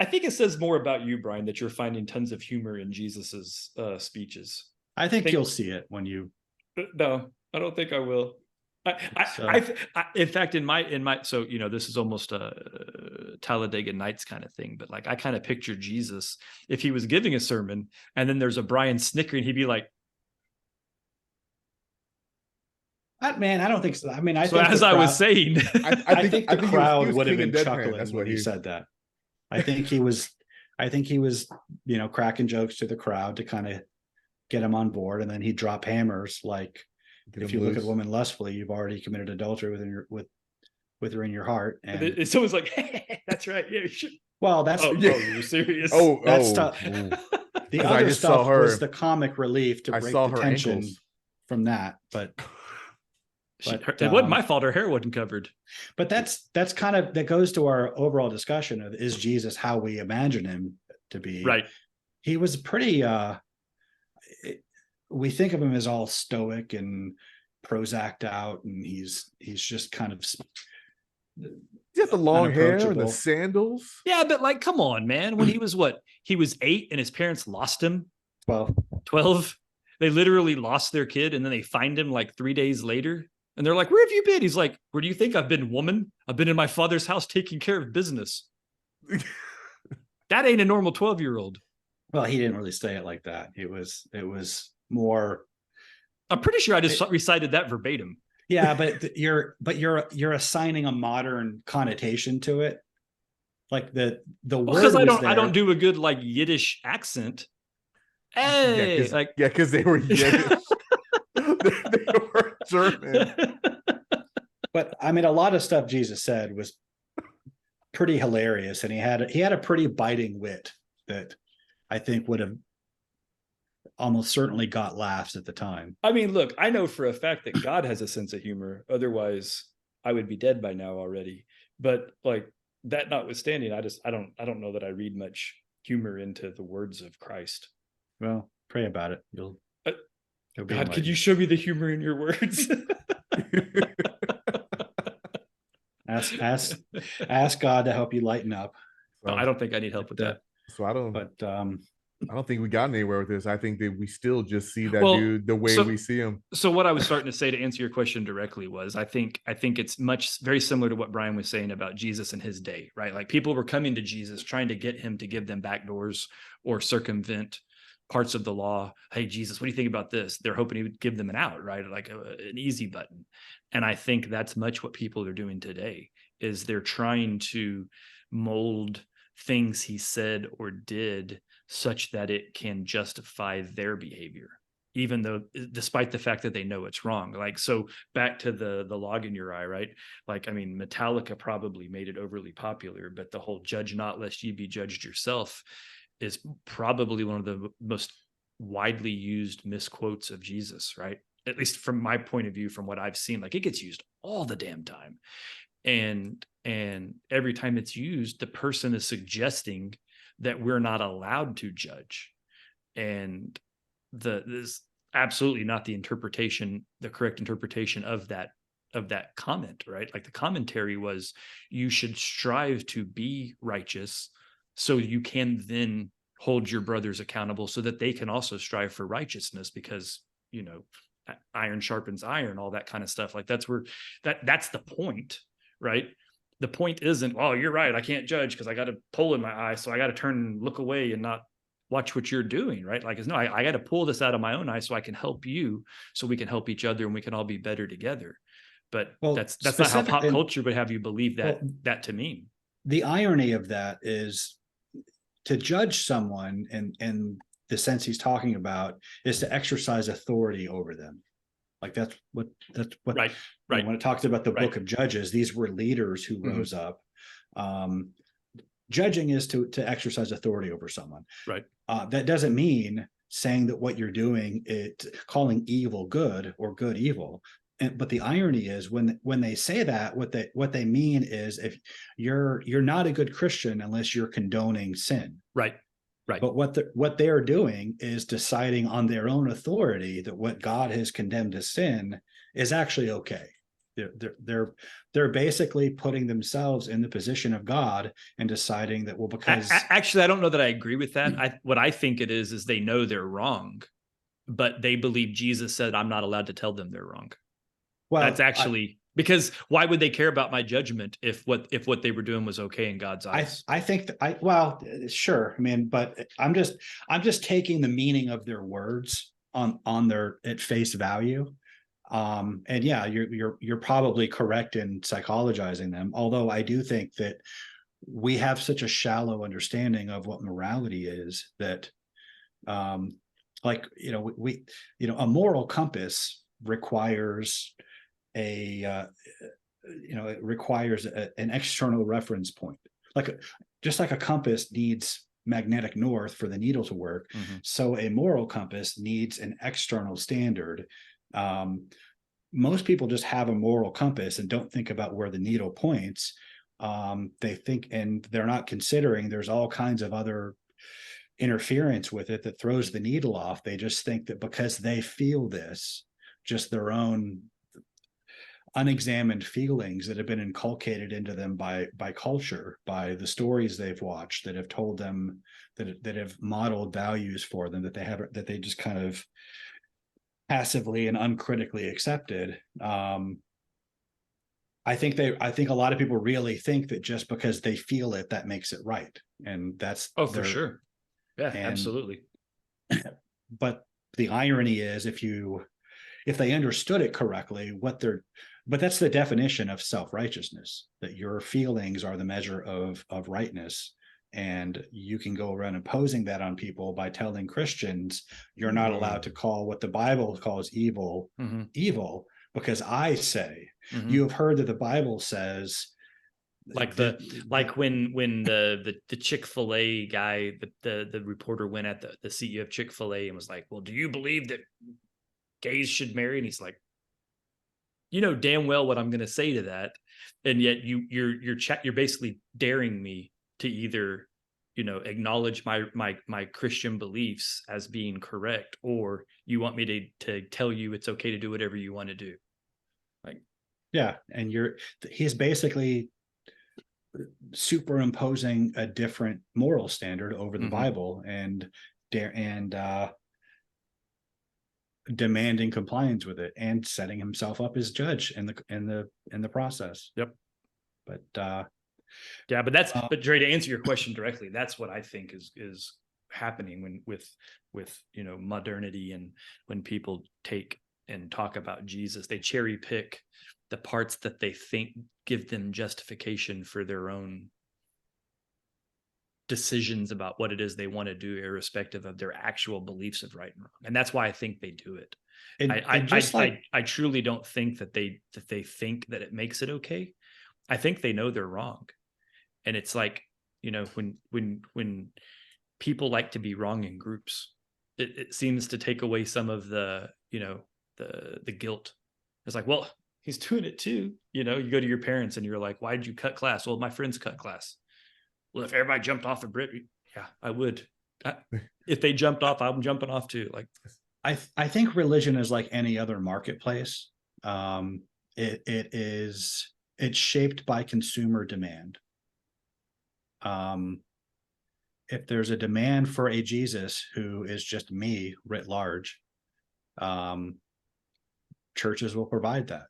think it says more about you, Brian, that you're finding tons of humor in Jesus's speeches. I think you'll see it when you. No, I don't think I will. In fact, in my so this is almost a Talladega Nights kind of thing, but like I kind of picture Jesus if he was giving a sermon and then there's a Brian snickering, he'd be like, man, I don't think so. I mean, I was saying, I think the crowd would have been chuckling when he said that. I think he was, cracking jokes to the crowd to kind of get him on board, and then he'd drop hammers like, if you look at a woman lustfully, you've already committed adultery with her in your heart. And it's always like, hey, that's right. Yeah, you should. Well, that's you're serious. That's tough. The other stuff was the comic relief to break the tension ankles from that, but it wasn't my fault her hair wasn't covered. But that's kind of, that goes to our overall discussion of, is Jesus how we imagine him to be? Right. He was pretty we think of him as all stoic and Prozac'd out, and he's just kind of He had the long hair and the unapproachable. sandals. Yeah, but like, come on, man. When he was what? He was 8 and his parents lost him. Well, 12. They literally lost their kid and then they find him like 3 days later. And they're like, where have you been? He's like, where do you think I've been, woman? I've been in my father's house taking care of business. That ain't a normal 12-year-old. well, he didn't really say it like that. It was more. I'm pretty sure I just recited that verbatim. Yeah, but you're assigning a modern connotation to it. Like the word Because I was don't there. do a good like Yiddish accent. Hey, like because they were Yiddish. they were German. But I mean, a lot of stuff Jesus said was pretty hilarious, and he had a pretty biting wit that I think would have almost certainly got laughs at the time. I mean, look, I know for a fact that God has a sense of humor. Otherwise, I would be dead by now already. But like that notwithstanding, I don't know that I read much humor into the words of Christ. Well, pray about it. You'll be God, could enlightened. you show me the humor in your words? Ask God to help you lighten up. No, I don't think I need help with that. So I don't think we got anywhere with this. I think that we still just see that dude the way we see him. So what I was starting to say to answer your question directly was I think it's very similar to what Brian was saying about Jesus in his day, right? Like people were coming to Jesus trying to get him to give them back doors or circumvent parts of the law. Hey, Jesus, what do you think about this? They're hoping he would give them an out, right? Like an easy button. And I think that's much what people are doing today is they're trying to mold things he said or did such that it can justify their behavior, even though despite the fact that they know it's wrong. Like, so back to the log in your eye, right? Like, I mean, Metallica probably made it overly popular, but the whole judge not lest ye be judged yourself is probably one of the most widely used misquotes of Jesus, right? At least from my point of view, from what I've seen, like it gets used all the damn time. And every time it's used, the person is suggesting that we're not allowed to judge. And this is absolutely not the correct interpretation of that comment, right? Like the commentary was, you should strive to be righteous so you can then hold your brothers accountable so that they can also strive for righteousness, because, you know, iron sharpens iron, all that kind of stuff. Like that's the point, right? The point isn't, oh, you're right, I can't judge because I got a pole in my eye, so I got to turn and look away and not watch what you're doing, right? Like, no, I got to pull this out of my own eye so I can help you, so we can help each other and we can all be better together. But that's not how pop culture would have you believe that to mean. The irony of that is to judge someone in the sense he's talking about is to exercise authority over them. Like that's what right. When it talks about the book of Judges, these were leaders who rose up. Judging is to exercise authority over someone. Right. That doesn't mean saying that what you're doing, calling evil good or good evil. But the irony is when they say that, what they mean is if you're not a good Christian unless you're condoning sin. Right. Right. But what they're doing is deciding on their own authority that what God has condemned as sin is actually okay. They're basically putting themselves in the position of God and deciding that, well, because actually, I don't know that I agree with that. What I think it is they know they're wrong, but they believe Jesus said, I'm not allowed to tell them they're wrong. Well, that's actually because why would they care about my judgment if what they were doing was okay in God's eyes? I think sure. I mean, but I'm just taking the meaning of their words on their at face value. And yeah, you're probably correct in psychologizing them. Although I do think that we have such a shallow understanding of what morality is that, a moral compass requires an external reference point. Just like a compass needs magnetic north for the needle to work, so a moral compass needs an external standard. Most people just have a moral compass and don't think about where the needle points. They think, and they're not considering there's all kinds of other interference with it that throws the needle off. They just think that because they feel this, just their own unexamined feelings that have been inculcated into them by culture, by the stories they've watched that have told them, that have modeled values for them, that they just kind of passively and uncritically accepted. I think a lot of people really think that just because they feel it, that makes it right. And that's Oh, for sure. Yeah, and- absolutely. But the irony is, if they understood it correctly, but that's the definition of self-righteousness, that your feelings are the measure of rightness. And you can go around imposing that on people by telling Christians, you're not allowed to call what the Bible calls evil, evil, because I say, you have heard that the Bible says, like when the Chick-fil-A guy, the reporter went at the CEO of Chick-fil-A and was like, well, do you believe that gays should marry? And he's like, you know damn well what I'm going to say to that, and yet you're basically daring me to either, you know, acknowledge my Christian beliefs as being correct, or you want me to tell you it's okay to do whatever you want to do. Like, yeah, and he's basically superimposing a different moral standard over the Bible and demanding compliance with it, and setting himself up as judge in the process. Yep. But yeah, but Dre, to answer your question directly, that's what I think is happening with you know, modernity, and when people take and talk about Jesus, they cherry pick the parts that they think give them justification for their own decisions about what it is they want to do, irrespective of their actual beliefs of right and wrong. And that's why I think they do it. I truly don't think that they think that it makes it okay. I think they know they're wrong. And it's like, you know, when people like to be wrong in groups, it seems to take away some of the, you know, the guilt. It's like, well, he's doing it too. You know, you go to your parents and you're like, why did you cut class? Well, my friends cut class. Well, if everybody jumped off a bridge, yeah, I would. If they jumped off, I'm jumping off too. Like, I think religion is like any other marketplace. It's shaped by consumer demand. If there's a demand for a Jesus who is just me writ large, churches will provide that.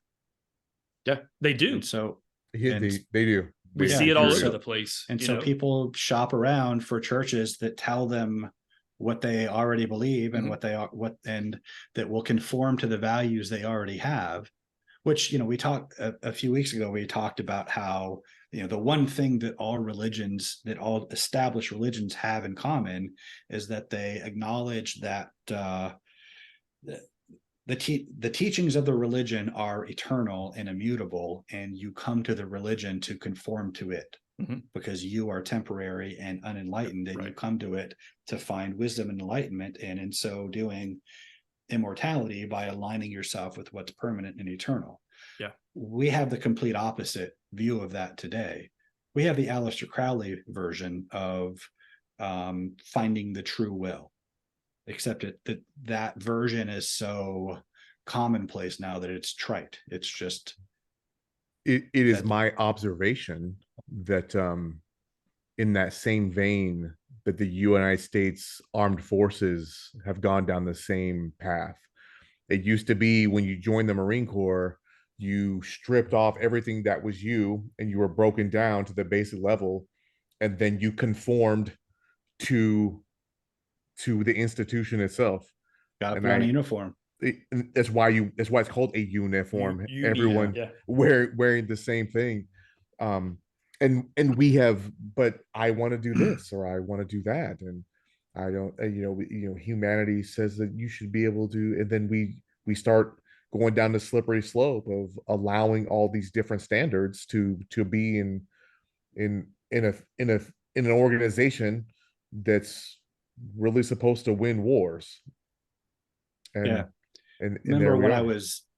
Yeah, they do. And so they do. We see it all over the place. And so people shop around for churches that tell them what they already believe and and that will conform to the values they already have, which, you know, we talked a few weeks ago, we talked about how, you know, the one thing that all established religions have in common is that they acknowledge that the teachings of the religion are eternal and immutable, and you come to the religion to conform to it because you are temporary and unenlightened, and you come to it to find wisdom and enlightenment, and in so doing, immortality by aligning yourself with what's permanent and eternal. Yeah, we have the complete opposite view of that today. We have the Aleister Crowley version of finding the true will, except that version is so commonplace now that it's trite. It's just it is my observation that in that same vein that the United States Armed Forces have gone down the same path. It used to be when you joined the Marine Corps, you stripped off everything that was you and you were broken down to the basic level, and then you conformed to the institution itself. Got to put on a uniform. That's why it's called a uniform. Everyone wearing the same thing. And we have, but I want to do this or I want to do that, and I don't, humanity says that you should be able to, and then we start going down the slippery slope of allowing all these different standards to be in an organization that's really supposed to win wars. And remember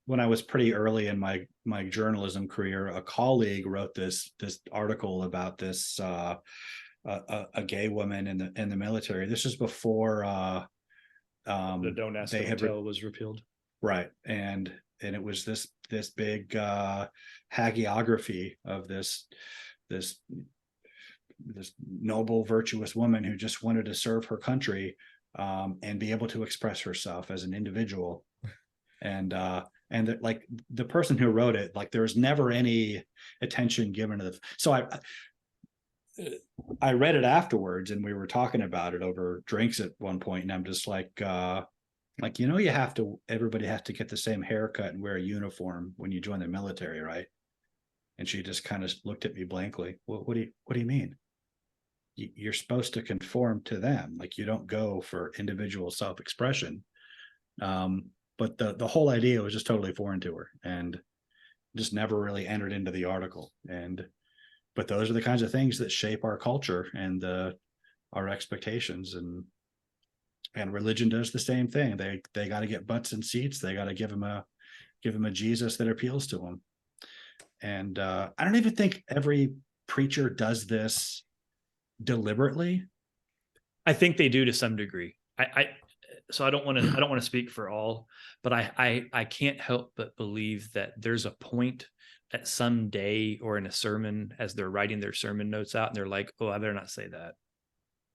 when I was pretty early in my journalism career, a colleague wrote this article about this a gay woman in the military. This was before the Don't Ask, Don't Tell was repealed. Right. And and it was this big hagiography of this noble, virtuous woman who just wanted to serve her country, and be able to express herself as an individual. And like the person who wrote it, like there was never any attention given to so I read it afterwards, and we were talking about it over drinks at one point, and I'm just like, everybody has to get the same haircut and wear a uniform when you join the military, right? And she just kind of looked at me blankly. Well, what do you mean? You're supposed to conform to them. Like, you don't go for individual self-expression. But the whole idea was just totally foreign to her, and just never really entered into the article. But those are the kinds of things that shape our culture and our expectations, and religion does the same thing. They got to get butts in seats. They got to give them a Jesus that appeals to them. And I don't even think every preacher does this deliberately. I think they do to some degree. So I don't want to speak for all, but I can't help but believe that there's a point at some day or in a sermon as they're writing their sermon notes out, and they're like, oh, I better not say that.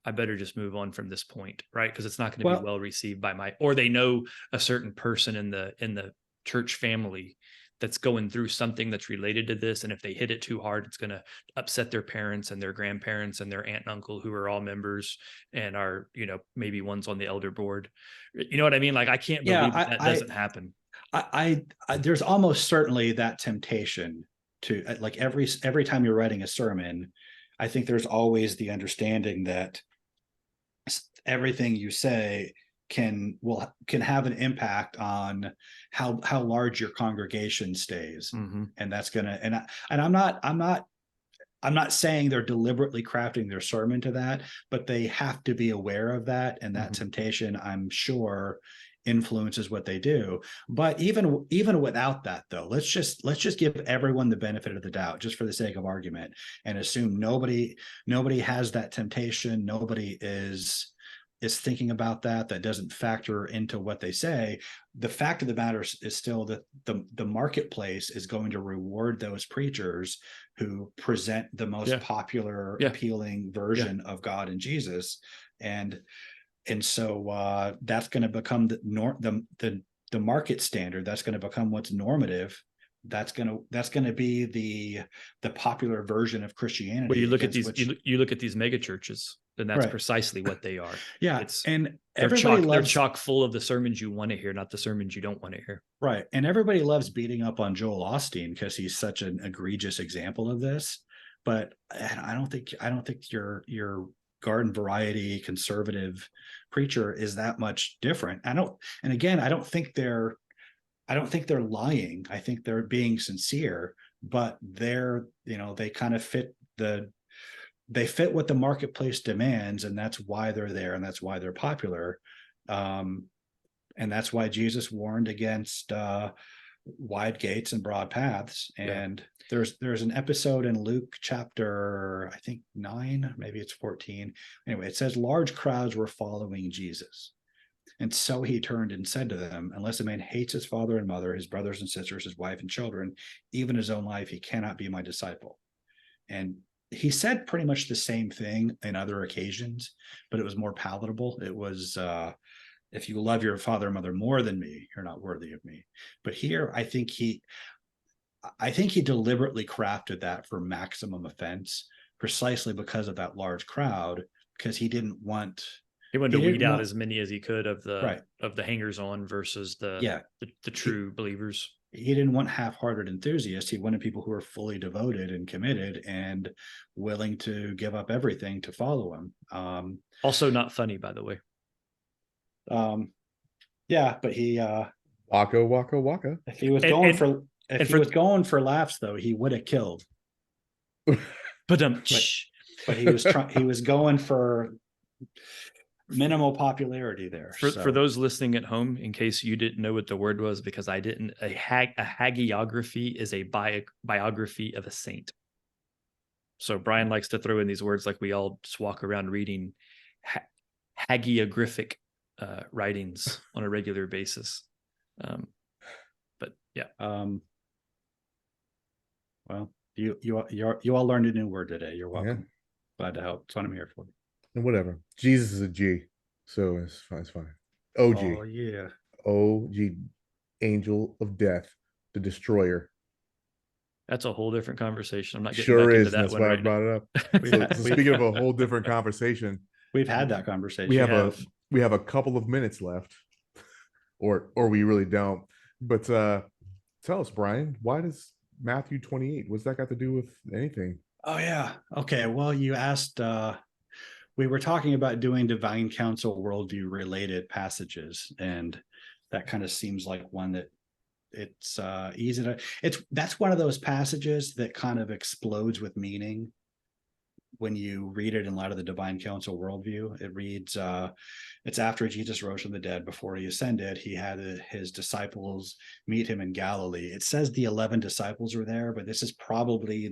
I better just move on from this point, right? Because it's not going to be well received or they know a certain person in the church family that's going through something that's related to this. And if they hit it too hard, it's going to upset their parents and their grandparents and their aunt and uncle, who are all members and are, maybe one's on the elder board. You know what I mean? Like, I can't believe that doesn't happen. I there's almost certainly that temptation to, like, every time you're writing a sermon, I think there's always the understanding that everything you say can have an impact on how large your congregation stays. Mm-hmm. And that's gonna, and I'm not saying they're deliberately crafting their sermon to that, but they have to be aware of that, and that temptation, I'm sure, influences what they do. But even without that, though, let's just give everyone the benefit of the doubt, just for the sake of argument, and assume nobody has that temptation. Nobody is thinking about that doesn't factor into what they say. The fact of the matter is still that the marketplace is going to reward those preachers who present the most popular, appealing version of God and Jesus. And so that's going to become the market standard. That's going to become what's normative. That's going to be the popular version of Christianity. Well, you look at these mega churches, and that's precisely what they are. Yeah. And they're chock full of the sermons you want to hear, not the sermons you don't want to hear. Right. And everybody loves beating up on Joel Osteen because he's such an egregious example of this. But I don't think your garden variety conservative preacher is that much different. I don't think they're lying. I think they're being sincere, but they kind of fit what the marketplace demands, and that's why they're there, and that's why they're popular. And that's why Jesus warned against wide gates and broad paths. And there's an episode in Luke chapter, I think 9, maybe it's 14. Anyway, it says large crowds were following Jesus. And so he turned and said to them, unless a man hates his father and mother, his brothers and sisters, his wife and children, even his own life, he cannot be my disciple. And he said pretty much the same thing in other occasions, but it was more palatable. It was, if you love your father and mother more than me, you're not worthy of me. But here, I think he deliberately crafted that for maximum offense, precisely because of that large crowd, because he wanted to weed out as many as he could of the hangers on versus the true believers. He didn't want half-hearted enthusiasts. He wanted people who were fully devoted and committed and willing to give up everything to follow him. Also not funny, by the way. But he waka waka waka. If he was going for laughs, though, he would have killed. But he was going for minimal popularity there. For those listening at home, in case you didn't know what the word was, because I didn't, a hagiography is a biography of a saint. So Brian likes to throw in these words like we all just walk around reading hagiographic writings on a regular basis. But Yeah. Well, you all learned a new word today. You're welcome. Yeah. Glad to help. That's what I'm here for. And whatever. Jesus is a G, so it's fine. It's fine. OG, Oh yeah. OG, angel of death, the destroyer. That's a whole different conversation. I'm not getting Sure back into is. that That's one why I right now. brought it up. We've So, had- so we've- speaking of a whole different conversation, We've had that conversation. we have have. we have a couple of minutes left, or we really don't. But tell us, Brian, why does Matthew 28? What's that got to do with anything? Oh yeah. Okay. Well, you asked. We were talking about doing divine council worldview related passages, and that kind of seems like one that it's easy to. That's one of those passages that kind of explodes with meaning when you read it in light of the divine council worldview. It reads, it's after Jesus rose from the dead. Before he ascended, he had his disciples meet him in Galilee. It says the 11 disciples were there, but this is probably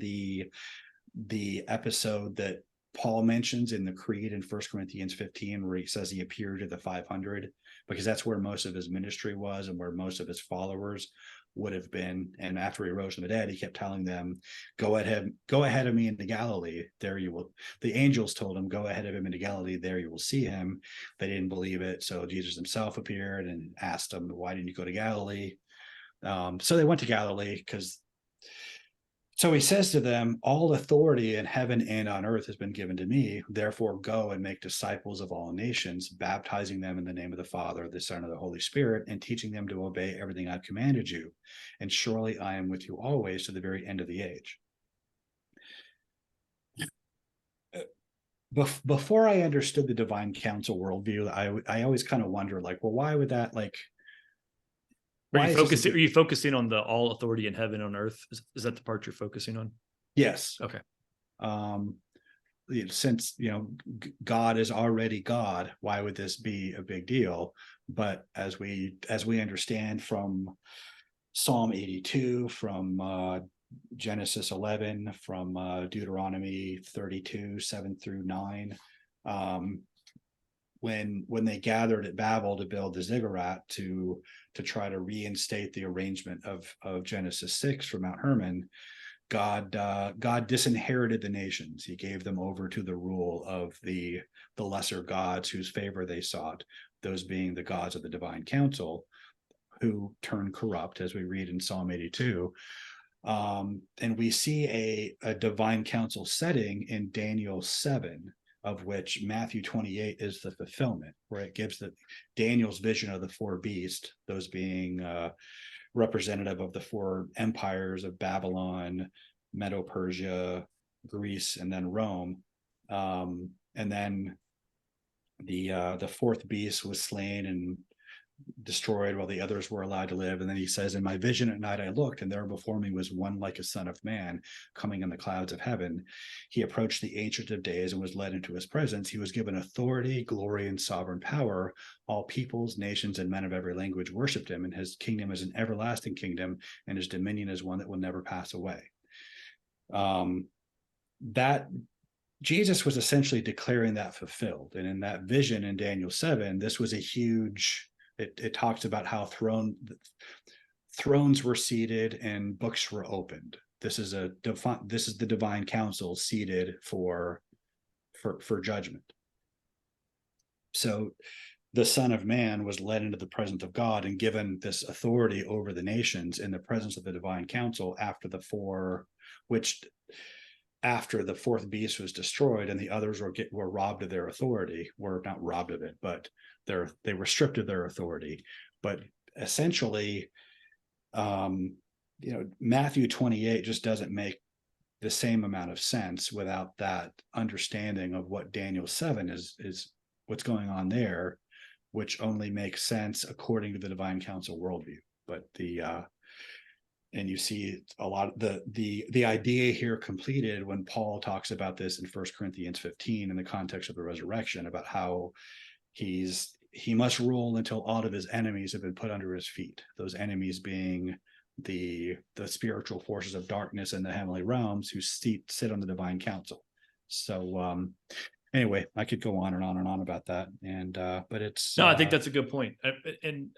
the episode that Paul mentions in the Creed in 1 Corinthians 15, where he says he appeared to the 500, because that's where most of his ministry was and where most of his followers would have been. And after he rose from the dead, he kept telling them, go ahead of me into Galilee. There you will. The angels told him, go ahead of him into Galilee. There you will see him. They didn't believe it. So Jesus himself appeared and asked them, why didn't you go to Galilee? So they went to Galilee so he says to them, all authority in heaven and on earth has been given to me. Therefore, go and make disciples of all nations, baptizing them in the name of the Father, the Son, and the Holy Spirit, and teaching them to obey everything I've commanded you. And surely I am with you always to the very end of the age. Before I understood the divine council worldview, I always kind of wonder, like, well, why would that, like, Are you focusing on the all authority in heaven and on earth? Is that the part you're focusing on? Yes. Okay. Since God is already God, why would this be a big deal? But as we understand from Psalm 82, from Genesis 11, from Deuteronomy 32, 7-9, when they gathered at Babel to build the ziggurat to try to reinstate the arrangement of Genesis 6 for Mount Hermon, God disinherited the nations. He gave them over to the rule of the lesser gods whose favor they sought, those being the gods of the divine council, who turned corrupt, as we read in Psalm 82. And we see a divine council setting in Daniel 7, of which Matthew 28 is the fulfillment, where it gives Daniel's vision of the four beasts, those being representative of the four empires of Babylon, Medo-Persia, Greece, and then Rome. And then the fourth beast was slain and destroyed while the others were allowed to live. And then he says, in my vision at night I looked, and there before me was one like a son of man coming in the clouds of heaven. He approached the Ancient of Days and was led into his presence. He was given authority, glory, and sovereign power. All peoples, nations, and men of every language worshipped him, and his kingdom is an everlasting kingdom, and his dominion is one that will never pass away. That Jesus was essentially declaring that fulfilled. And in that vision in Daniel 7, this was a huge, it talks about how thrones were seated and books were opened. This is the divine council seated for judgment. So the Son of Man was led into the presence of God and given this authority over the nations in the presence of the divine council after the fourth beast was destroyed and the others were robbed of their authority, were not robbed of it, but they were stripped of their authority. But essentially, Matthew 28 just doesn't make the same amount of sense without that understanding of what Daniel 7 is what's going on there, which only makes sense according to the divine council worldview. But and you see a lot of the idea here completed when Paul talks about this in 1 Corinthians 15 in the context of the resurrection, about how he must rule until all of his enemies have been put under his feet. Those enemies being the spiritual forces of darkness in the heavenly realms who sit on the divine council. So anyway, I could go on and on and on about that. And but it's no, I think that's a good point. And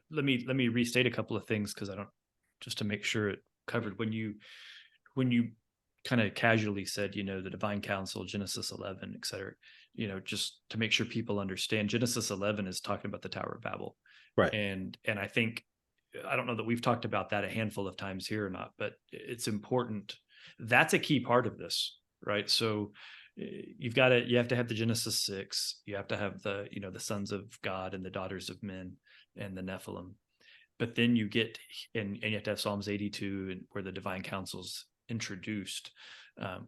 let me restate a couple of things, because just to make sure it covered when you kind of casually said, the divine council, Genesis 11, et cetera, just to make sure people understand, Genesis 11 is talking about the Tower of Babel. Right. And I think, I don't know that we've talked about that a handful of times here or not, but it's important. That's a key part of this, right? So you have to have the Genesis 6, you have to have the sons of God and the daughters of men and the Nephilim. But then you get, and you have to have Psalms 82, and where the divine council's introduced,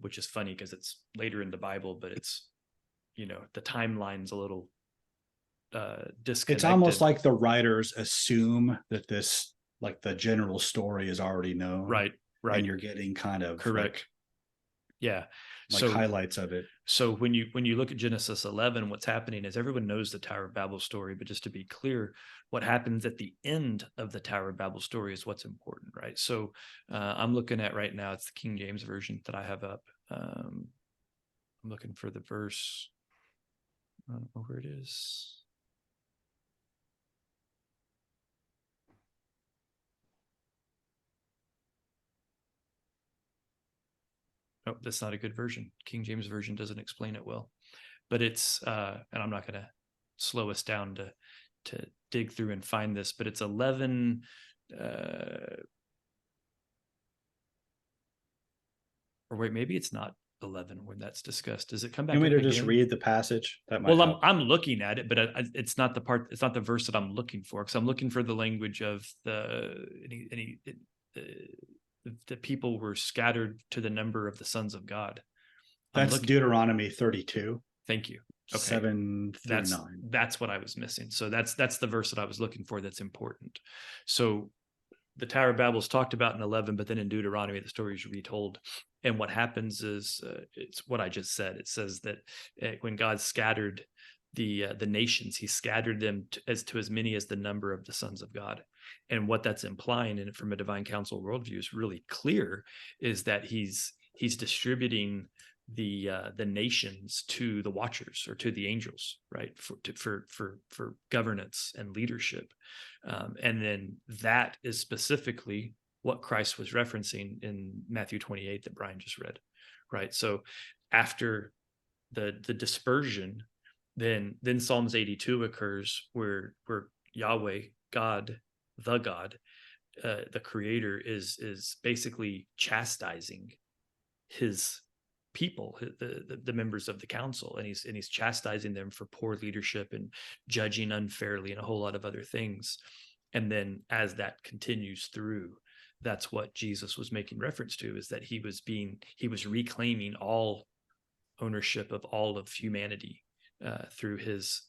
which is funny because it's later in the Bible, but it's, the timeline's a little disconnected. It's almost like the writers assume that this, like the general story is already known. Right. And you're getting kind of correct. Like So highlights of it. So when you look at Genesis 11, what's happening is everyone knows the Tower of Babel story, but just to be clear, what happens at the end of the Tower of Babel story is what's important, right? So I'm looking at right now, it's the King James version that I have up. I'm looking for the verse. I don't know where it is. Oh, that's not a good version. King James version doesn't explain it well, but it's and I'm not going to slow us down to dig through and find this, but it's 11 or wait, maybe it's not 11 when that's discussed. Does it come back? You want me to again? just read the passage? That might Well, help. I'm looking at it, but it's not the part. It's not the verse that I'm looking for, because I'm looking for the language of the people were scattered to the number of the sons of God. That's Deuteronomy 32. Thank you. Okay. 7 through 9. That's what I was missing. So that's the verse that I was looking for. That's important. So the Tower of Babel is talked about in 11, but then in Deuteronomy, the story is retold. And what happens is, it's what I just said. It says that when God scattered the nations, he scattered them to as many as the number of the sons of God. And what that's implying, and from a divine council worldview is really clear, is that he's distributing the nations to the watchers, or to the angels, right, for governance and leadership, and then that is specifically what Christ was referencing in Matthew 28 that Brian just read, right? So after the dispersion, then Psalms 82 occurs, where Yahweh, God, the Creator, is basically chastising his people, the members of the council, and he's chastising them for poor leadership and judging unfairly and a whole lot of other things. And then as that continues through, that's what Jesus was making reference to, is that he was reclaiming all ownership of all of humanity through his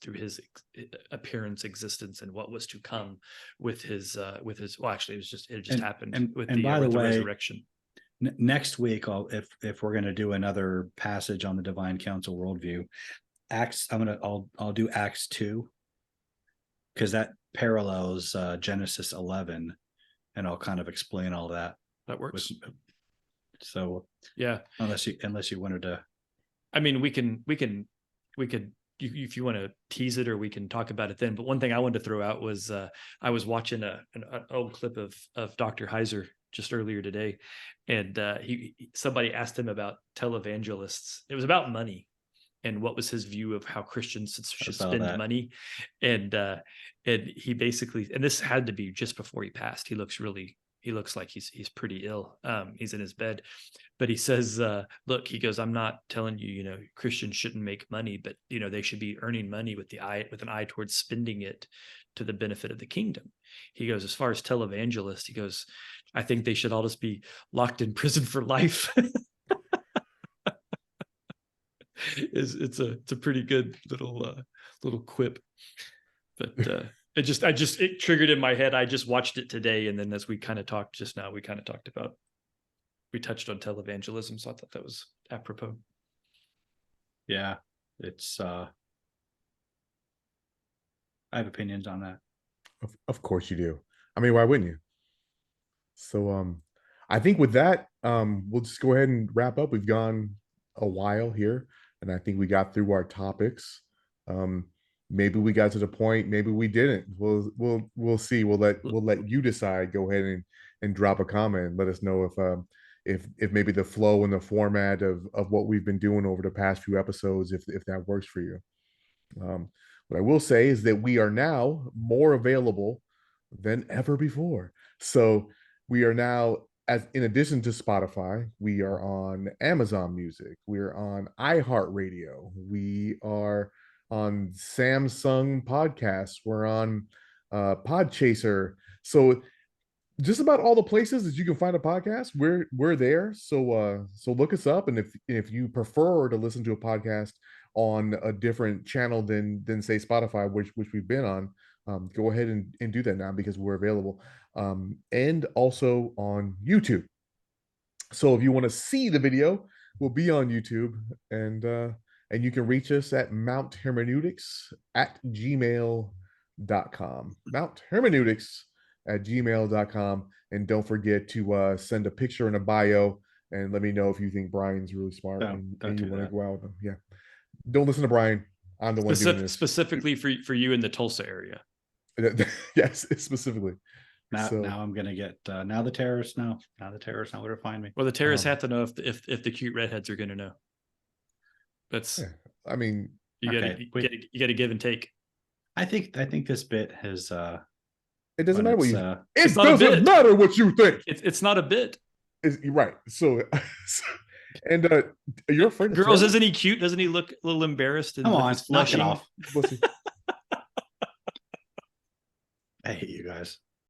appearance, existence, and what was to come with his well, actually it just happened with the resurrection. Next week, if we're going to do another passage on the divine council worldview, I'll do Acts 2, because that parallels Genesis 11, and I'll kind of explain all that. That works. So yeah, unless you wanted to, I mean, we could, if you want to tease it, or we can talk about it then. But one thing I wanted to throw out was I was watching an old clip of Dr. Heiser just earlier today, and somebody asked him about televangelists. It was about money and what was his view of how Christians should spend money, and he basically, and this had to be just before he passed. He looks like he's pretty ill. He's in his bed, but he says, look, he goes, I'm not telling you, Christians shouldn't make money, but they should be earning money with an eye towards spending it to the benefit of the kingdom. He goes, as far as televangelists, he goes, I think they should all just be locked in prison for life. It's a pretty good little quip, but it triggered in my head. I just watched it today, and then as we kind of talked just now, we touched on televangelism, so I thought that was apropos. Yeah, it's I have opinions on that. Of course you do. I mean, why wouldn't you? So I think with that, we'll just go ahead and wrap up. We've gone a while here, and I think we got through our topics. Maybe we got to the point, maybe we didn't. We'll see. We'll let you decide. Go ahead and drop a comment. Let us know if maybe the flow and the format of what we've been doing over the past few episodes, if that works for you. What I will say is that we are now more available than ever before. So we are now, as in addition to Spotify, we are on Amazon Music, we're on iHeartRadio, we are on Samsung Podcasts, we're on Podchaser. So just about all the places that you can find a podcast, we're there. So look us up, and if you prefer to listen to a podcast on a different channel than say Spotify, which we've been on, go ahead and do that now, because we're available, and also on YouTube. So if you want to see the video, we'll be on YouTube, and you can reach us at mounthermeneutics@gmail.com. mounthermeneutics@gmail.com. And don't forget to send a picture and a bio, and let me know if you think Brian's really smart and you want to go out with him. Yeah. Don't listen to Brian. I'm the one doing this. Specifically for you in the Tulsa area. Yes, specifically. Now I'm gonna get now the terrorists know where to find me. Well, the terrorists have to know if the cute redheads are going to know. That's. Yeah, I mean, you got to give and take. I think this bit has. It doesn't matter what you. It doesn't matter what you think. It's not a bit. You're right. So, and you're afraid. Girls, isn't he cute? Doesn't he look a little embarrassed? Come on, knock it off. Pussy. I hate you guys.